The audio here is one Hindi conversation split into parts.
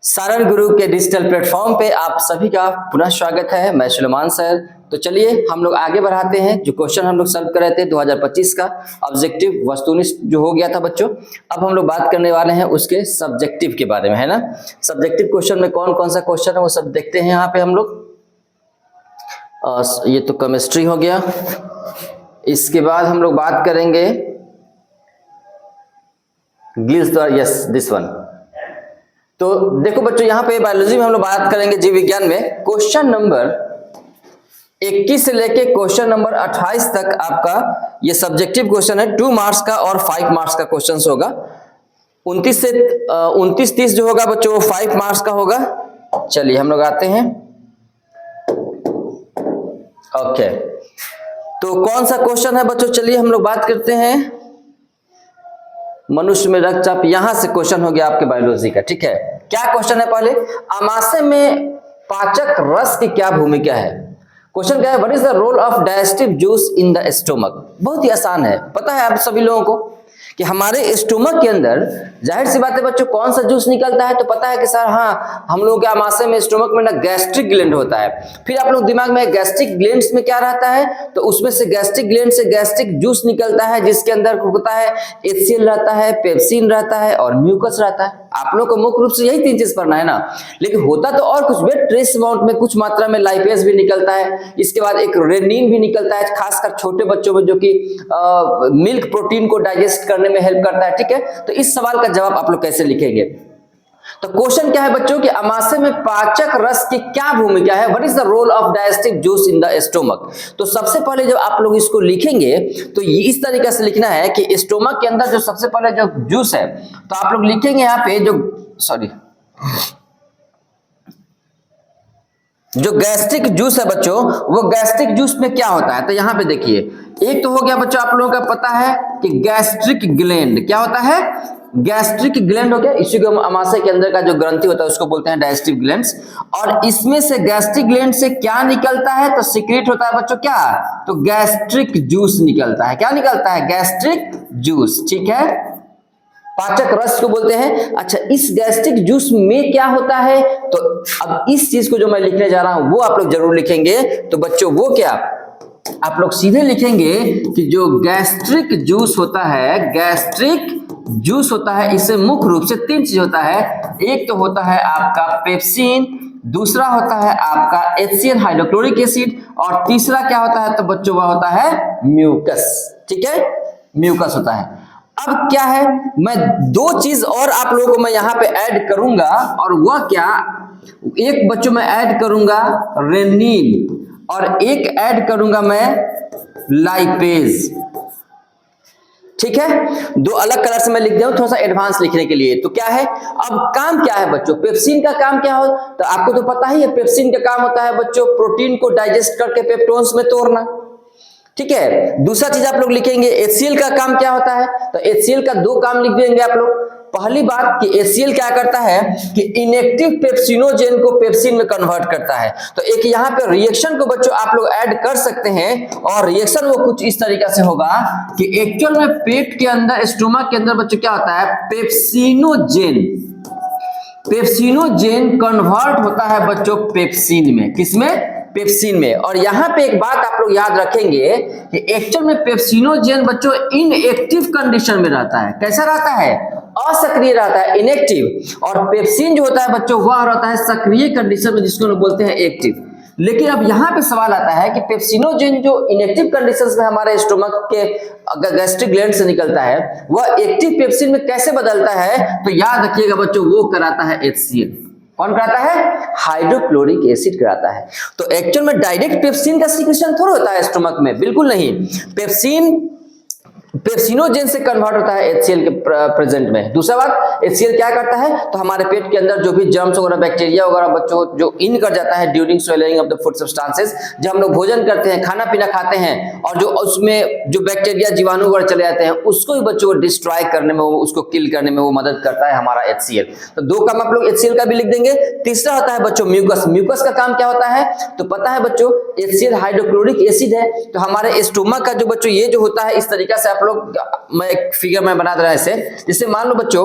सारण गुरु के डिजिटल प्लेटफॉर्म पे आप सभी का पुनः स्वागत है। मैं सुलेमान सर। तो चलिए हम लोग आगे बढ़ाते हैं। जो क्वेश्चन हम लोग सॉल्व कर रहे थे 2025 का ऑब्जेक्टिव वस्तुनिष्ठ जो हो गया था बच्चों, अब हम लोग बात करने वाले हैं उसके सब्जेक्टिव के बारे में, है ना। सब्जेक्टिव क्वेश्चन में कौन कौन सा क्वेश्चन है वो सब देखते हैं यहाँ पे हम लोग। ये तो केमिस्ट्री हो गया। इसके बाद हम लोग बात करेंगे गिल्स द्वारा, यस दिस वन। तो देखो बच्चों, यहाँ पे बायोलॉजी में हम लोग बात करेंगे जीव विज्ञान में क्वेश्चन नंबर 21 से लेके क्वेश्चन नंबर 28 तक आपका ये सब्जेक्टिव क्वेश्चन है। 2 मार्क्स का और 5 मार्क्स का क्वेश्चन होगा। 29-30 जो होगा बच्चों वो 5 मार्क्स का होगा। चलिए हम लोग आते हैं। ओके, तो कौन सा क्वेश्चन है बच्चों, चलिए हम लोग बात करते हैं। मनुष्य में रक्तचाप, यहां से क्वेश्चन हो गया आपके बायोलॉजी का। ठीक है, क्या क्वेश्चन है पहले, आमाशय में पाचक रस की क्या भूमिका है। क्वेश्चन क्या है, what is the role of digestive juice in the stomach. बहुत ही आसान है, पता है आप सभी लोगों को कि हमारे स्टोमक के अंदर जाहिर सी बात है बच्चों कौन सा जूस निकलता है, तो पता है कि सर हाँ हम लोगों के आमाशय में स्टोमक में ना गैस्ट्रिक ग्लैंड होता है। फिर आप लोग दिमाग में गैस्ट्रिक ग्लैंड्स में क्या रहता है, तो उसमें से गैस्ट्रिक ग्लैंड से गैस्ट्रिक जूस निकलता है जिसके अंदर होता है HCl रहता है, पेप्सिन रहता है और म्यूकस रहता है। आप लोग को मुख्य रूप से यही 3 चीज पढ़ना है ना, लेकिन होता तो और कुछ भी, ट्रेस अमाउंट में कुछ मात्रा में लाइपेज भी निकलता है। इसके बाद एक रेनिन भी निकलता है, खासकर छोटे बच्चों में, जो कि मिल्क प्रोटीन को डाइजेस्ट करने में हेल्प करता है। ठीक है, तो इस सवाल का जवाब आप लोग कैसे लिखेंगे। तो क्वेश्चन क्या है बच्चों कि आमाशय में पाचक रस की क्या भूमिका है, what is the role of digestive juice in the stomach. तो सबसे पहले जब आप लोग इसको लिखेंगे तो ये इस तरीके से लिखना है कि स्टोमक के अंदर जो सबसे पहले जो जूस है, तो आप लोग लिखेंगे यहाँ पे जो गैस्ट्रिक जूस है बच्चों, वो गैस्ट्रिक जूस में क्या होता है। तो यहाँ पे देखिए, एक तो हो गया बच्चों आप लोगों का पता है कि गैस्ट्रिक ग्लैंड क्या होता है, गैस्ट्रिक ग्लैंड हो गया। इसी को आमाशय के अंदर का जो ग्रंथि होता है उसको बोलते हैं डाइजेस्टिव ग्लैंड्स। और इसमें से गैस्ट्रिक ग्लैंड से क्या निकलता है, तो सीक्रेट होता है बच्चों क्या, तो गैस्ट्रिक जूस निकलता है। क्या निकलता है, गैस्ट्रिक जूस। ठीक है, पाचक रस को बोलते हैं। अच्छा, इस गैस्ट्रिक जूस में क्या होता है, तो अब इस चीज को जो मैं लिखने जा रहा हूं वो आप लोग जरूर लिखेंगे। तो बच्चों वो क्या, आप लोग सीधे लिखेंगे कि जो गैस्ट्रिक जूस होता है, गैस्ट्रिक जूस होता है, इससे मुख्य रूप से 3 चीज होता है। एक तो होता है आपका पेप्सिन, दूसरा होता है आपका HCl हाइड्रोक्लोरिक एसिड, और तीसरा क्या होता है, तो बच्चों वह होता है म्यूकस। ठीक है, म्यूकस होता है। अब क्या है, मैं 2 चीज और आप लोगों को मैं यहां पे ऐड करूंगा, और वह क्या, एक बच्चों में ऐड करूंगा रेनिन, और एक ऐड करूंगा मैं लाइपेज। ठीक है, 2 अलग कलर से मैं लिख दिया हूं थोड़ा सा एडवांस लिखने के लिए। तो क्या है, अब काम क्या है बच्चों, पेप्सिन का काम क्या हो, तो आपको तो पता ही है पेप्सिन का काम होता है बच्चों प्रोटीन को डाइजेस्ट करके पेप्टोन्स में तोड़ना। ठीक है, दूसरा चीज आप लोग लिखेंगे HCl का काम क्या होता है, तो HCl का 2 काम लिख देंगे आप लोग। पहली बात कि HCl क्या करता है कि इनएक्टिव पेप्सिनोजेन को पेप्सिन में कन्वर्ट करता है। तो एक यहाँ पे रिएक्शन को बच्चों आप लोग ऐड कर सकते हैं, और रिएक्शन वो कुछ इस तरीके से होगा कि एक्चुअल में पेट के अंदर, स्टोमक के अंदर बच्चों क्या होता है, पेप्सिनोजेन कन्वर्ट होता है बच्चों पेप्सिन में। किसमें, पेप्सिन में। और यहां पे एक बात आप लोग याद रखेंगे कि एक्चुअल में पेप्सिनोजेन बच्चों इनएक्टिव कंडीशन में रहता है। कैसा रहता है, असक्रिय रहता है, इनएक्टिव। और पेप्सिन जो होता है बच्चों वह रहता है सक्रिय कंडीशन में, जिसको लोग बोलते हैं एक्टिव। लेकिन अब यहां पे सवाल आता है कि पेप्सिनोजेन जो इनएक्टिव कंडीशंस में हमारे स्टोमक के गैस्ट्रिक ग्लैंड से निकलता है, वह एक्टिव पेप्सिन में कैसे बदलता है, तो याद रखिएगा बच्चों वो कराता है HCl। कौन कराता है, हाइड्रोक्लोरिक एसिड कराता है। तो एक्चुअल में डायरेक्ट पेप्सिन का सीक्रेशन थोड़ा होता है स्टोमक में, बिल्कुल नहीं। पेप्सिनोजेन से कन्वर्ट होता है HCl के प्रेजेंट में। दूसरा बात, HCl क्या करता है, तो हमारे पेट के अंदर जो भी जर्म्स वगैरह, बैक्टीरिया वगैरह बच्चों जो इन कर जाता है during swelling of the food substances, जब हम लोग भोजन करते हैं, खाना पीना खाते हैं, और जो उसमें जो बैक्टीरिया जीवाणु वगैरह चले जाते हैं, उसको भी बच्चों को डिस्ट्रॉय करने में, उसको किल करने में वो मदद करता है हमारा HCl। तो 2 काम आप लोग HCl का भी लिख देंगे। तीसरा होता है बच्चों म्यूकस। म्यूकस का काम क्या होता है, तो पता है बच्चों HCl हाइड्रोक्लोरिक एसिड है। तो हमारे स्टोमक का जो बच्चों ये जो होता है, इस तरीके से आप लोग, मैं एक फिगर में बना दे रहा है ऐसे, जैसे मान लो बच्चों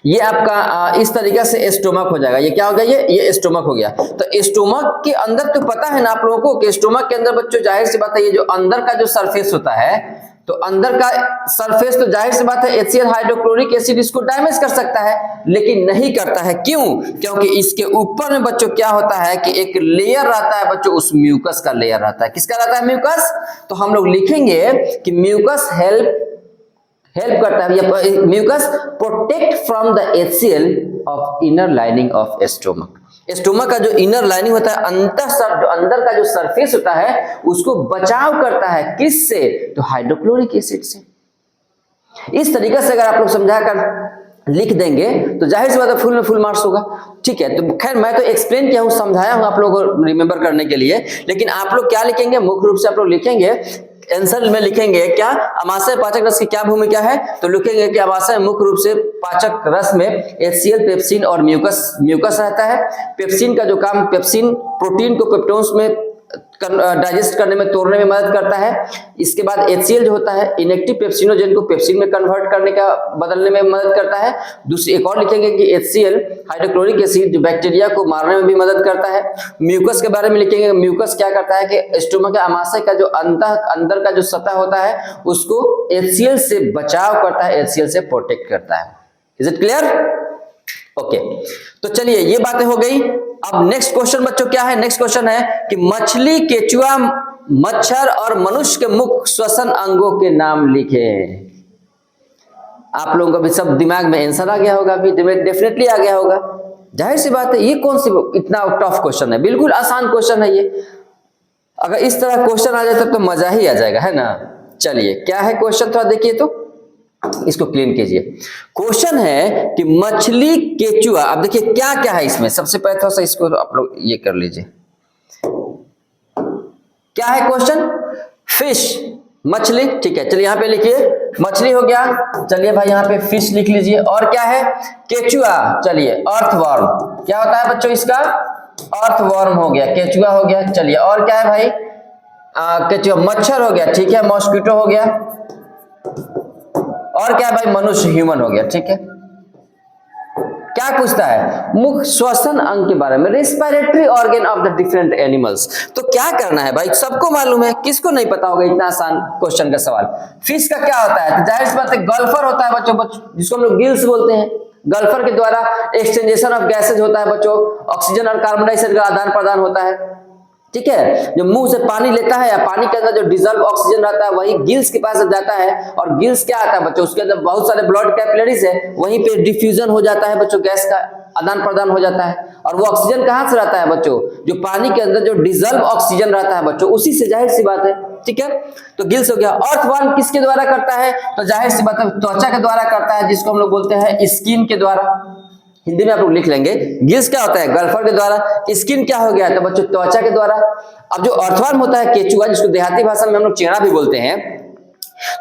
ये आपका इस तरीके से स्टोमक हो जाएगा। ये क्या हो गया, ये स्टोमक हो गया। तो स्टोमक के अंदर तो पता है ना आप लोगों को कि स्टोमक के अंदर बच्चों जाहिर सी बात है ये जो अंदर का जो सरफेस होता है, तो अंदर का सरफेस तो जाहिर सी बात है HCl हाइड्रोक्लोरिक एसिड इसको डैमेज कर सकता है, लेकिन नहीं करता है। क्यों? क्योंकि इसके ऊपर में बच्चों क्या होता है कि एक लेयर रहता है बच्चों, उस म्यूकस का लेयर रहता है। किसका रहता है? म्यूकस। तो हम लोग लिखेंगे कि म्यूकस हेल्प करता है, mucus protect from the HCl of inner lining of stomach. Stomach का जो इनर लाइनिंग होता है, जो अंदर का जो सरफेस होता है, उसको बचाव करता है। किससे? तो हाइड्रोक्लोरिक एसिड से। इस तरीके से अगर आप लोग समझा कर लिख देंगे तो जाहिर सी बात है फुल में फुल मार्क्स होगा। ठीक है, तो खैर मैं तो एक्सप्लेन किया हूं, समझाया हूं आप लोगों को रिमेंबर करने के लिए, लेकिन आप लोग क्या लिखेंगे? मुख्य रूप से आप लोग लिखेंगे आंसर में लिखेंगे क्या, अमाशय पाचक रस की क्या भूमिका है, तो लिखेंगे कि अमाशय मुख्य रूप से पाचक रस में HCl, पेप्सिन और म्यूकस रहता है। पेप्सिन का जो काम, पेप्सिन प्रोटीन को पेप्टोन्स में डाइजेस्ट करने में, तोड़ने में मदद करता है। इसके बाद HCl जो होता है इनएक्टिव पेप्सिनोजेन को पेप्सिन में कन्वर्ट करने का, बदलने में मदद करता है। दूसरी एक और लिखेंगे कि HCl हाइड्रोक्लोरिक एसिड जो बैक्टीरिया को मारने में भी मदद करता है। म्यूकस के बारे में लिखेंगे, म्यूकस क्या करता है कि स्टोमक के अमाशय का जो अंदर का जो सतह होता है उसको HCl से बचाव करता है, HCl से प्रोटेक्ट करता है। Is it clear? ओके, तो चलिए ये बातें हो गई। अब नेक्स्ट क्वेश्चन बच्चों क्या है? नेक्स्ट क्वेश्चन है कि मछली, केचुआ, मच्छर और मनुष्य के मुख्य श्वसन अंगों के नाम लिखें। आप लोगों को भी सब दिमाग में आंसर आ गया होगा, अभी डेफिनेटली आ गया होगा। जाहिर सी बात है, ये कौन सी इतना टफ क्वेश्चन है? बिल्कुल आसान क्वेश्चन है ये। अगर इस तरह क्वेश्चन आ जाए तो मजा ही आ जाएगा, है ना। चलिए क्या है क्वेश्चन, थोड़ा देखिए तो, इसको क्लीन कीजिए। क्वेश्चन है कि मछली, केचुआ, अब देखिए क्या क्या है इसमें। सबसे पहले थोड़ा सा इसको आप लोग ये कर लीजिए, क्या है क्वेश्चन? फिश, मछली। ठीक है, चलिए यहाँ पे लिखिए, मछली हो गया। चलिए भाई यहाँ पे फिश लिख लीजिए। और क्या है? केचुआ। चलिए अर्थवर्म, क्या होता है बच्चों इसका? अर्थवर्म हो गया, केचुआ हो गया। चलिए और क्या है भाई? केचुआ। मच्छर हो गया, ठीक है, मॉस्किटो हो गया। और क्या है भाई? मनुष्य, ह्यूमन हो गया। ठीक है, क्या पूछता है? मुख्य श्वसन अंग के बारे में, respiratory organ of the different animals. तो क्या करना है भाई? सबको मालूम है, किसको नहीं पता होगा इतना आसान क्वेश्चन का सवाल। फिश का क्या होता है? तो जाहिर सी बात है गल्फर होता है बच्चों, जिसको हम लोग गिल्स बोलते हैं। गल्फर के द्वारा एक्सचेंजेशन ऑफ गैसेज होता है बच्चों, ऑक्सीजन और कार्बन डाइऑक्साइड का आदान प्रदान होता है। ठीक है, जो मुंह से पानी लेता है या पानी के अंदर जो डिजॉल्व ऑक्सीजन रहता है वही गिल्स के पास जाता है, और गिल्स क्या आता है बच्चों? उसके अंदर बहुत सारे ब्लड कैपिलरीज है, वहीं पे डिफ्यूजन हो जाता है बच्चों, गैस का आदान प्रदान हो जाता है। और वो ऑक्सीजन कहां से रहता है बच्चों? जो पानी के अंदर जो डिजॉल्व ऑक्सीजन रहता है बच्चों, उसी से, जाहिर सी बात है। ठीक है, तो गिल्स हो गया। अर्थवर्म किसके द्वारा करता है? तो जाहिर सी बात है त्वचा के द्वारा करता है, जिसको हम लोग बोलते हैं स्किन के द्वारा। हिंदी में आप लोग लिख लेंगे, गिल्स क्या होता है? गल्फर के द्वारा। स्किन क्या हो गया? तो बच्चों त्वचा के द्वारा। अब जो अर्थवर्म होता है केचुआ, जिसको देहाती भाषा में हम लोग चेहरा भी बोलते हैं,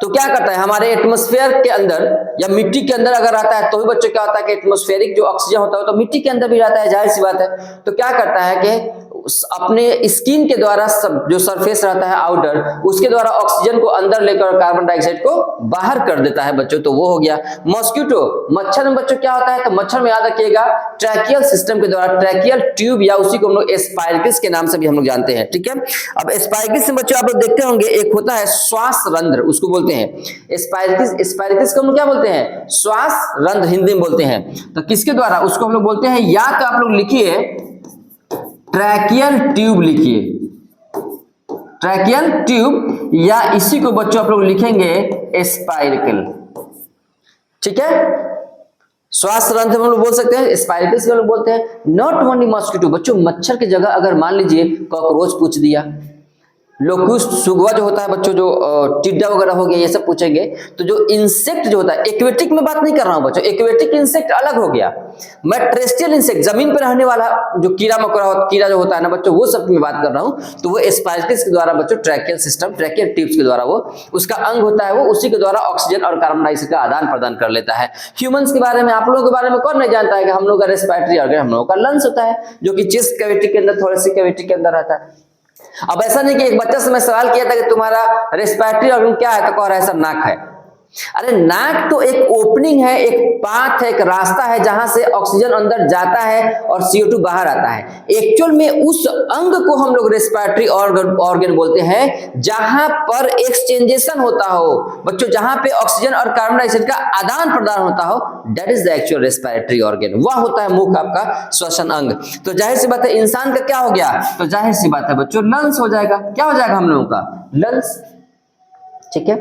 तो क्या करता है? हमारे एटमॉस्फेयर के अंदर या मिट्टी के अंदर अगर रहता है तो भी बच्चों क्या होता है कि एटमॉस्फेरिक जो ऑक्सीजन होता है तो मिट्टी के अंदर भी रहता है, जाहिर सी बात है। तो क्या करता है कि अपने स्किन के द्वारा जो सरफेस रहता है आउटर, उसके द्वारा ऑक्सीजन को अंदर लेकर कार्बन डाइऑक्साइड को बाहर कर देता है बच्चों। तो वो हो गया। मॉस्किटो, मच्छर में बच्चों क्या होता है? तो मच्छर में याद रखिएगा ट्रैकियल सिस्टम के द्वारा, ट्रैकियल ट्यूब या उसी को हम लोग एस्पाइरकिस के नाम से भी हम लोग जानते हैं। ठीक है, अब एस्पाइरकिस में बच्चों आप लोग देखते होंगे एक होता है श्वास रंध्र, उसको बोलते हैं एस्पाइरकिस को हम लोग क्या बोलते हैं? श्वास रंध्र हिंदी में बोलते हैं। तो किसके द्वारा उसको हम लोग बोलते हैं? या तो आप लोग लिखिए ट्रैकियल ट्यूब, लिखिए ट्रैकियल ट्यूब, या इसी को बच्चों आप लोग लिखेंगे एस्पाइरिकल। ठीक है, श्वास रंध्र हम लोग बोल सकते हैं, स्पाइरकिस हम लोग बोलते हैं। नॉट ओनली मॉस्किटो बच्चों, मच्छर की जगह अगर मान लीजिए कॉकरोच पूछ दिया, लोक्यूस्ट सुगवा जो होता है बच्चों, जो टिड्डा वगैरह हो गया, ये सब पूछेंगे। तो जो इंसेक्ट जो होता है, एक्वेटिक में बात नहीं कर रहा हूं बच्चों, एक्वेटिक इंसेक्ट अलग हो गया। मैं टेरेस्ट्रियल इंसेक्ट, जमीन पर रहने वाला जो कीड़ा मकोड़ा, कीड़ा जो होता है ना बच्चों, वो सब की मैं बात कर रहा हूं। तो वो एस्पाइरकिस के द्वारा बच्चों, ट्रैकियल सिस्टम, ट्रैकियल ट्यूब्स के द्वारा, वो उसका अंग होता है, वो उसी के द्वारा ऑक्सीजन और कार्बन डाइऑक्साइड का आदान प्रदान कर लेता है। ह्यूमंस के बारे में, आप लोगों के बारे में कौन नहीं जानता है कि हम लोग का रेस्पिरेटरी ऑर्गन, हम लोगों का लंग्स होता है, जो कि चेस्ट कैविटी के अंदर, थोड़ी सी कैविटी के अंदर रहता है। अब ऐसा नहीं कि एक बच्चा से मैं सवाल किया था कि तुम्हारा रेस्पिरेटरी ऑर्गन क्या है, तो कह रहा है सर नाक है। अरे नाक तो एक ओपनिंग है, एक पाथ है, एक रास्ता है जहां से ऑक्सीजन अंदर जाता है और CO2 बाहर आता है। एक्चुअल में उस अंग को हम लोग रेस्पिरेटरी ऑर्गन बोलते हैं जहां पर एक्सचेंजेशन होता हो बच्चों, जहां पे ऑक्सीजन और कार्बन डाइऑक्साइड का आदान प्रदान होता हो, that is the actual respiratory organ. वह होता है मुख आपका श्वसन अंग। तो जाहिर सी बात है इंसान का क्या हो गया, तो जाहिर सी बात है बच्चों लंग्स हो जाएगा। क्या हो जाएगा हम लोगों का, लंग्स। ठीक है,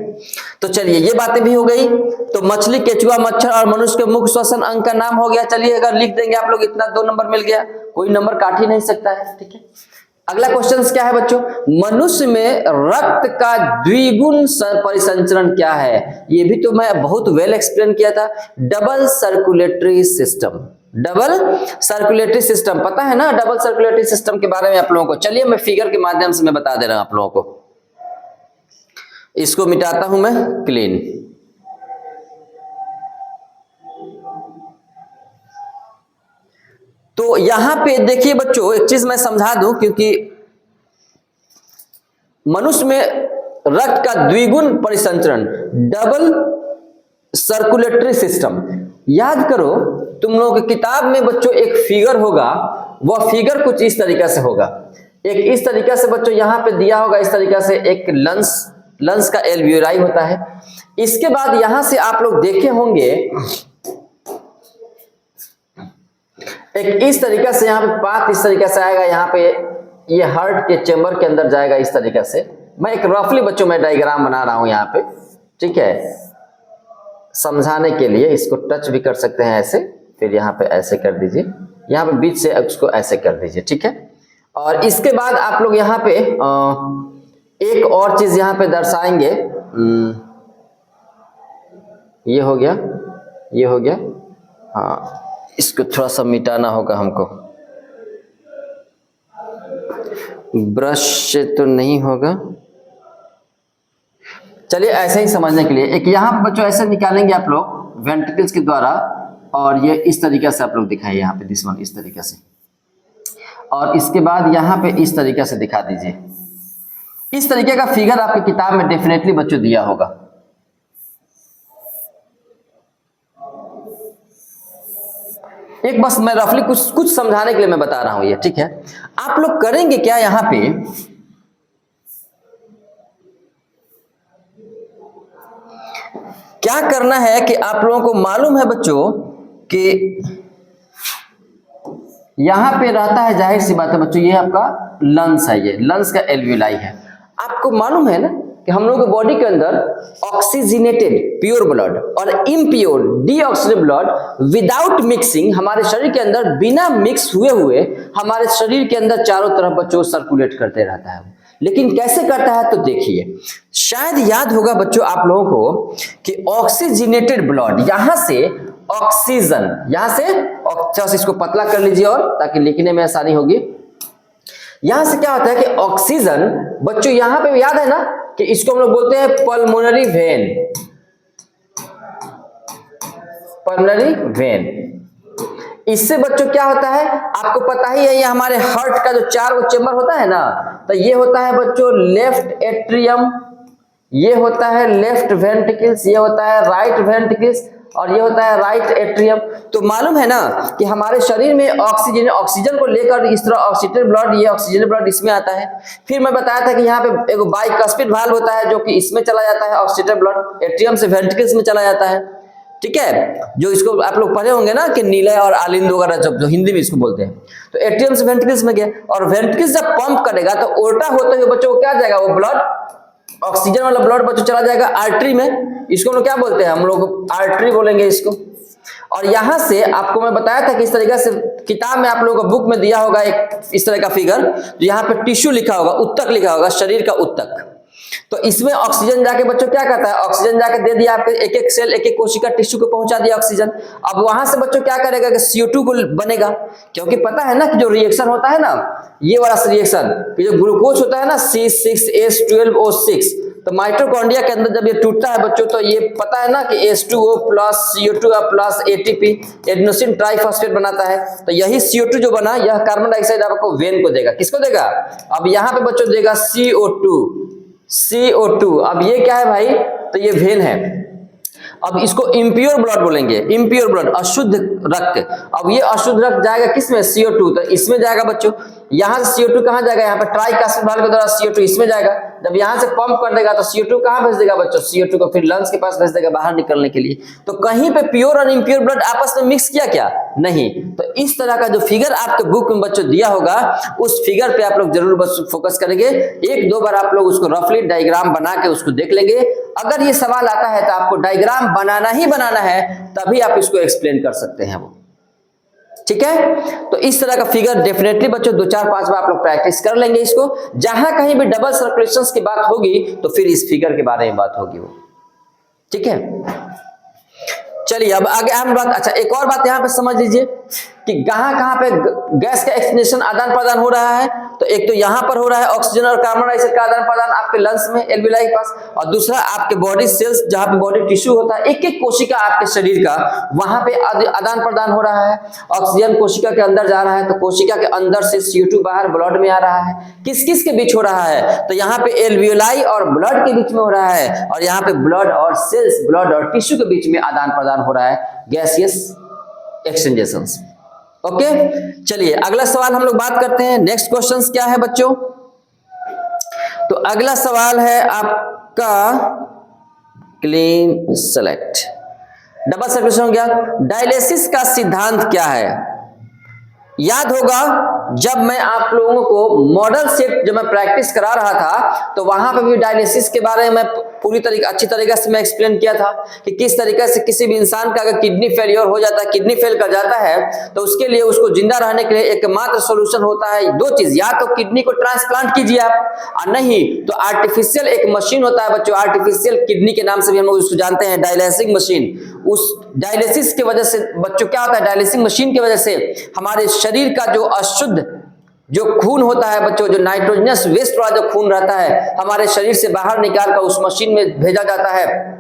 तो चलिए ये बातें भी हो गई। तो मछली, केचुआ, मच्छर और मनुष्य के मुख श्वसन अंग का नाम हो गया। चलिए अगर लिख देंगे आप लोग, इतना 2 नंबर मिल गया, कोई नंबर काट ही नहीं सकता है। ठीक है, अगला क्वेश्चन क्या है बच्चों, मनुष्य में रक्त का द्विगुण परिसंचरण क्या है। ये भी तो मैं बहुत वेल एक्सप्लेन किया था, double circulatory system. Double circulatory system पता है ना, डबल सर्कुलेटरी सिस्टम के बारे में आप लोगों को। चलिए मैं फिगर के माध्यम से मैं बता दे रहा हूं आप लोगों को। इसको मिटाता हूं मैं, क्लीन। तो यहां पे देखिए बच्चों, एक चीज मैं समझा दूं, क्योंकि मनुष्य में रक्त का द्विगुण परिसंचरण, डबल सर्कुलेटरी सिस्टम। याद करो तुम लोगों की किताब में बच्चों एक फिगर होगा, वह फिगर कुछ इस तरीके से होगा। एक इस तरीके से बच्चों यहां पे दिया होगा, इस तरीके से एक लंग्स का एल्वियोलाई होता है। इसके बाद यहां से आप लोग देखे होंगे एक इस तरीके से, यहां पे पाथ इस तरीके से आएगा, यहां पे ये हार्ट के चेंबर के अंदर जाएगा इस तरीके से। मैं एक रफली बच्चों में डायग्राम बना रहा हूं यहां पे, ठीक है, समझाने के लिए। इसको टच भी कर सकते हैं ऐसे, फिर यहाँ पे ऐसे कर दीजिए, यहाँ पे बीच से उसको ऐसे कर दीजिए। ठीक है, और इसके बाद आप लोग यहाँ पे एक और चीज यहाँ पे दर्शाएंगे। ये हो गया, ये हो गया। हाँ, इसको थोड़ा सा मिटाना होगा हमको, ब्रश से तो नहीं होगा। चलिए ऐसे ही समझने के लिए एक यहाँ बच्चों ऐसे निकालेंगे आप लोग वेंट्रिकल्स के द्वारा, और ये इस तरीके से आप लोग दिखाइए यहाँ पे, दिस वन इस तरीके से, और इसके बाद यहाँ पे इस तरीके से दिखा दीजिए। इस तरीके का फिगर आपकी किताब में डेफिनेटली बच्चों दिया होगा। एक बस मैं रफली कुछ समझाने के लिए मैं बता रहा हूं ये। ठीक है, आप लोग करेंगे क्या, यहां पे क्या करना है कि आप लोगों को मालूम है बच्चों कि यहां पे रहता है, जाहिर सी बात है बच्चों, ये आपका लंग्स है, ये लंग्स का एल्वियोलाई है। आपको मालूम है ना कि हम लोग के बॉडी के अंदर ऑक्सीजनेटेड प्योर ब्लड और impure deoxygenated blood without mixing हमारे शरीर के अंदर बिना मिक्स हुए हमारे शरीर के अंदर चारों तरफ बच्चों सर्कुलेट करते रहता है। लेकिन कैसे करता है, तो देखिए, शायद याद होगा बच्चों आप लोगों को कि ऑक्सीजनेटेड ब्लड, यहां से ऑक्सीजन, यहां से इसको पतला कर लीजिए और ताकि लिखने में आसानी होगी। यहां से क्या होता है कि ऑक्सीजन बच्चों, यहां पे याद है ना कि इसको हम लोग बोलते हैं पल्मोनरी वेन, पल्मोनरी वेन। इससे बच्चों क्या होता है, आपको पता ही है, ये हमारे हार्ट का जो 4 चेंबर होता है ना, तो ये होता है बच्चों लेफ्ट एट्रियम, ये होता है लेफ्ट वेंट्रिकल्स, ये होता है राइट वेंट्रिकल्स, और ये होता है राइट एट्रियम। तो मालूम है ना कि हमारे शरीर में ऑक्सीजन को लेकर इस तरह ऑक्सीजनेटेड ब्लड, ये ऑक्सीजनेटेड ब्लड इसमें आता है। फिर मैं बताया था कि यहाँ पे एक बाइकस्पिड वाल्व होता है जो कि इसमें चला जाता है, ऑक्सीजनेटेड ब्लड एट्रियम से वेंट्रिकल्स में चला जाता है। ठीक है, जो इसको आप लोग पढ़े होंगे ना कि नीले और आलिंद वगैरह, जो हिंदी में इसको बोलते हैं। तो एट्रियम से वेंट्रिकल्स में गया, और वेंट्रिकल्स जब पंप करेगा तो उल्टा होते हुए बच्चों को क्या जाएगा, वो ब्लड, ऑक्सीजन वाला ब्लड बच्चों चला जाएगा आर्टरी में। इसको हम लोग क्या बोलते हैं, हम लोग आर्टरी बोलेंगे इसको। और यहां से आपको मैं बताया था कि इस तरीके से किताब में आप लोगों को बुक में दिया होगा एक इस तरह का फिगर, जो यहाँ पे टिश्यू लिखा होगा, उत्तक लिखा होगा, शरीर का उत्तक। तो इसमें ऑक्सीजन जाके बच्चों क्या करता है, ऑक्सीजन जाके दे दिया आपके एक एक सेल, एक एक कोशिका टिश्यू को पहुंचा दिया ऑक्सीजन। अब वहां से बच्चों क्या करेगा कि CO2 को बनेगा, क्योंकि पता है ना कि जो रिएक्शन होता है ना, ये वाला रिएक्शन, जो ग्लूकोज होता है ना C6H12O6, तो माइटोकॉन्ड्रिया के अंदर जब ये टूटता है बच्चों, तो ये पता है ना कि H2O plus CO2 plus ATP adenosine triphosphate बनाता है। तो यही CO2 जो बना, यह कार्बन डाइऑक्साइड आपको वेन को देगा। किसको देगा, अब यहाँ पे बच्चों देगा CO2। अब ये क्या है भाई, तो ये वेन है। अब इसको इम्प्योर ब्लड बोलेंगे, इम्प्योर ब्लड, अशुद्ध रक्त। अब ये अशुद्ध रक्त जाएगा किसमें, CO2, तो इसमें जाएगा बच्चों। यहाँ से CO2 कहाँ जाएगा, यहाँ पर ट्राइक एसिड वाल्व के द्वारा CO2 इसमें जाएगा। जब यहाँ से पंप कर देगा तो CO2 कहाँ भेज देगा बच्चों, CO2 को फिर लंग्स के पास भेज देगा बाहर निकलने के लिए। तो कहीं पे प्योर और इम्प्योर ब्लड आपस में मिक्स किया क्या, नहीं। तो इस तरह का जो फिगर आपके बुक में बच्चों दिया होगा, उस फिगर पे आप लोग जरूर बस फोकस करेंगे। एक दो बार आप लोग उसको रफली डायग्राम बना के उसको देख लेंगे। अगर ये सवाल आता है तो आपको डायग्राम बनाना ही बनाना है, तभी आप इसको एक्सप्लेन कर सकते हैं वो, ठीक है। तो इस तरह का फिगर डेफिनेटली बच्चों 2-4-5 बार आप लोग प्रैक्टिस कर लेंगे इसको। जहां कहीं भी डबल सर्कुलेशंस की बात होगी तो फिर इस फिगर के बारे में बात होगी वो, ठीक है। चलिए अब आगे हम बात, अच्छा एक और बात यहां पे समझ लीजिए कि कहां पे गैस का एक्सक्रीशन आदान प्रदान हो रहा है। तो एक तो यहां पर हो रहा है ऑक्सीजन और कार्बन डाइऑक्साइड का आदान प्रदान आपके लंग्स में, एल्वियोलाई के पास, और दूसरा आपके बॉडी सेल्स जहां पे बॉडी टिश्यू होता है, एक एक कोशिका आपके शरीर का, वहां पे आदान प्रदान हो रहा है। ऑक्सीजन कोशिका के अंदर जा रहा है तो कोशिका के अंदर से CO2 बाहर ब्लड में आ रहा है। किस किस के बीच हो रहा है, तो यहाँ पे एल्वियोलाई और ब्लड के बीच में हो रहा है, और यहाँ पे ब्लड और सेल्स, ब्लड और टिश्यू के बीच में आदान प्रदान हो रहा है गैसियस एक्सचेंजेशंस। ओके, चलिए अगला सवाल हम लोग बात करते हैं। नेक्स्ट क्वेश्चन क्या है बच्चों, तो अगला सवाल है आपका क्लीन सेलेक्ट, डबल सर्कुलेशन हो गया। डायलिसिस का सिद्धांत क्या है, याद होगा जब मैं आप लोगों को मॉडल सेट जब मैं प्रैक्टिस करा रहा था तो वहां पर भी डायलिसिस के बारे में पूरी तरीके अच्छी तरीके से मैं एक्सप्लेन किया था कि किस तरीके से किसी भी इंसान का अगर किडनी फेलियर हो जाता है, किडनी फेल कर जाता है, तो उसके लिए उसको जिंदा रहने के लिए एकमात्र सॉल्यूशन होता है दो चीज, या तो किडनी को ट्रांसप्लांट कीजिए आप, और नहीं तो आर्टिफिशियल एक मशीन होता है बच्चों, आर्टिफिशियल किडनी के नाम से भी हम लोग उसको जानते हैं, डायलिसिस मशीन। उस डायलिसिस की वजह से बच्चों क्या होता है, डायलिसिस मशीन की वजह से हमारे शरीर का जो अशुद्ध जो खून होता है बच्चों, जो नाइट्रोजनस वेस्ट वाला जो खून रहता है, हमारे शरीर से बाहर निकाल कर उस मशीन में भेजा जाता है।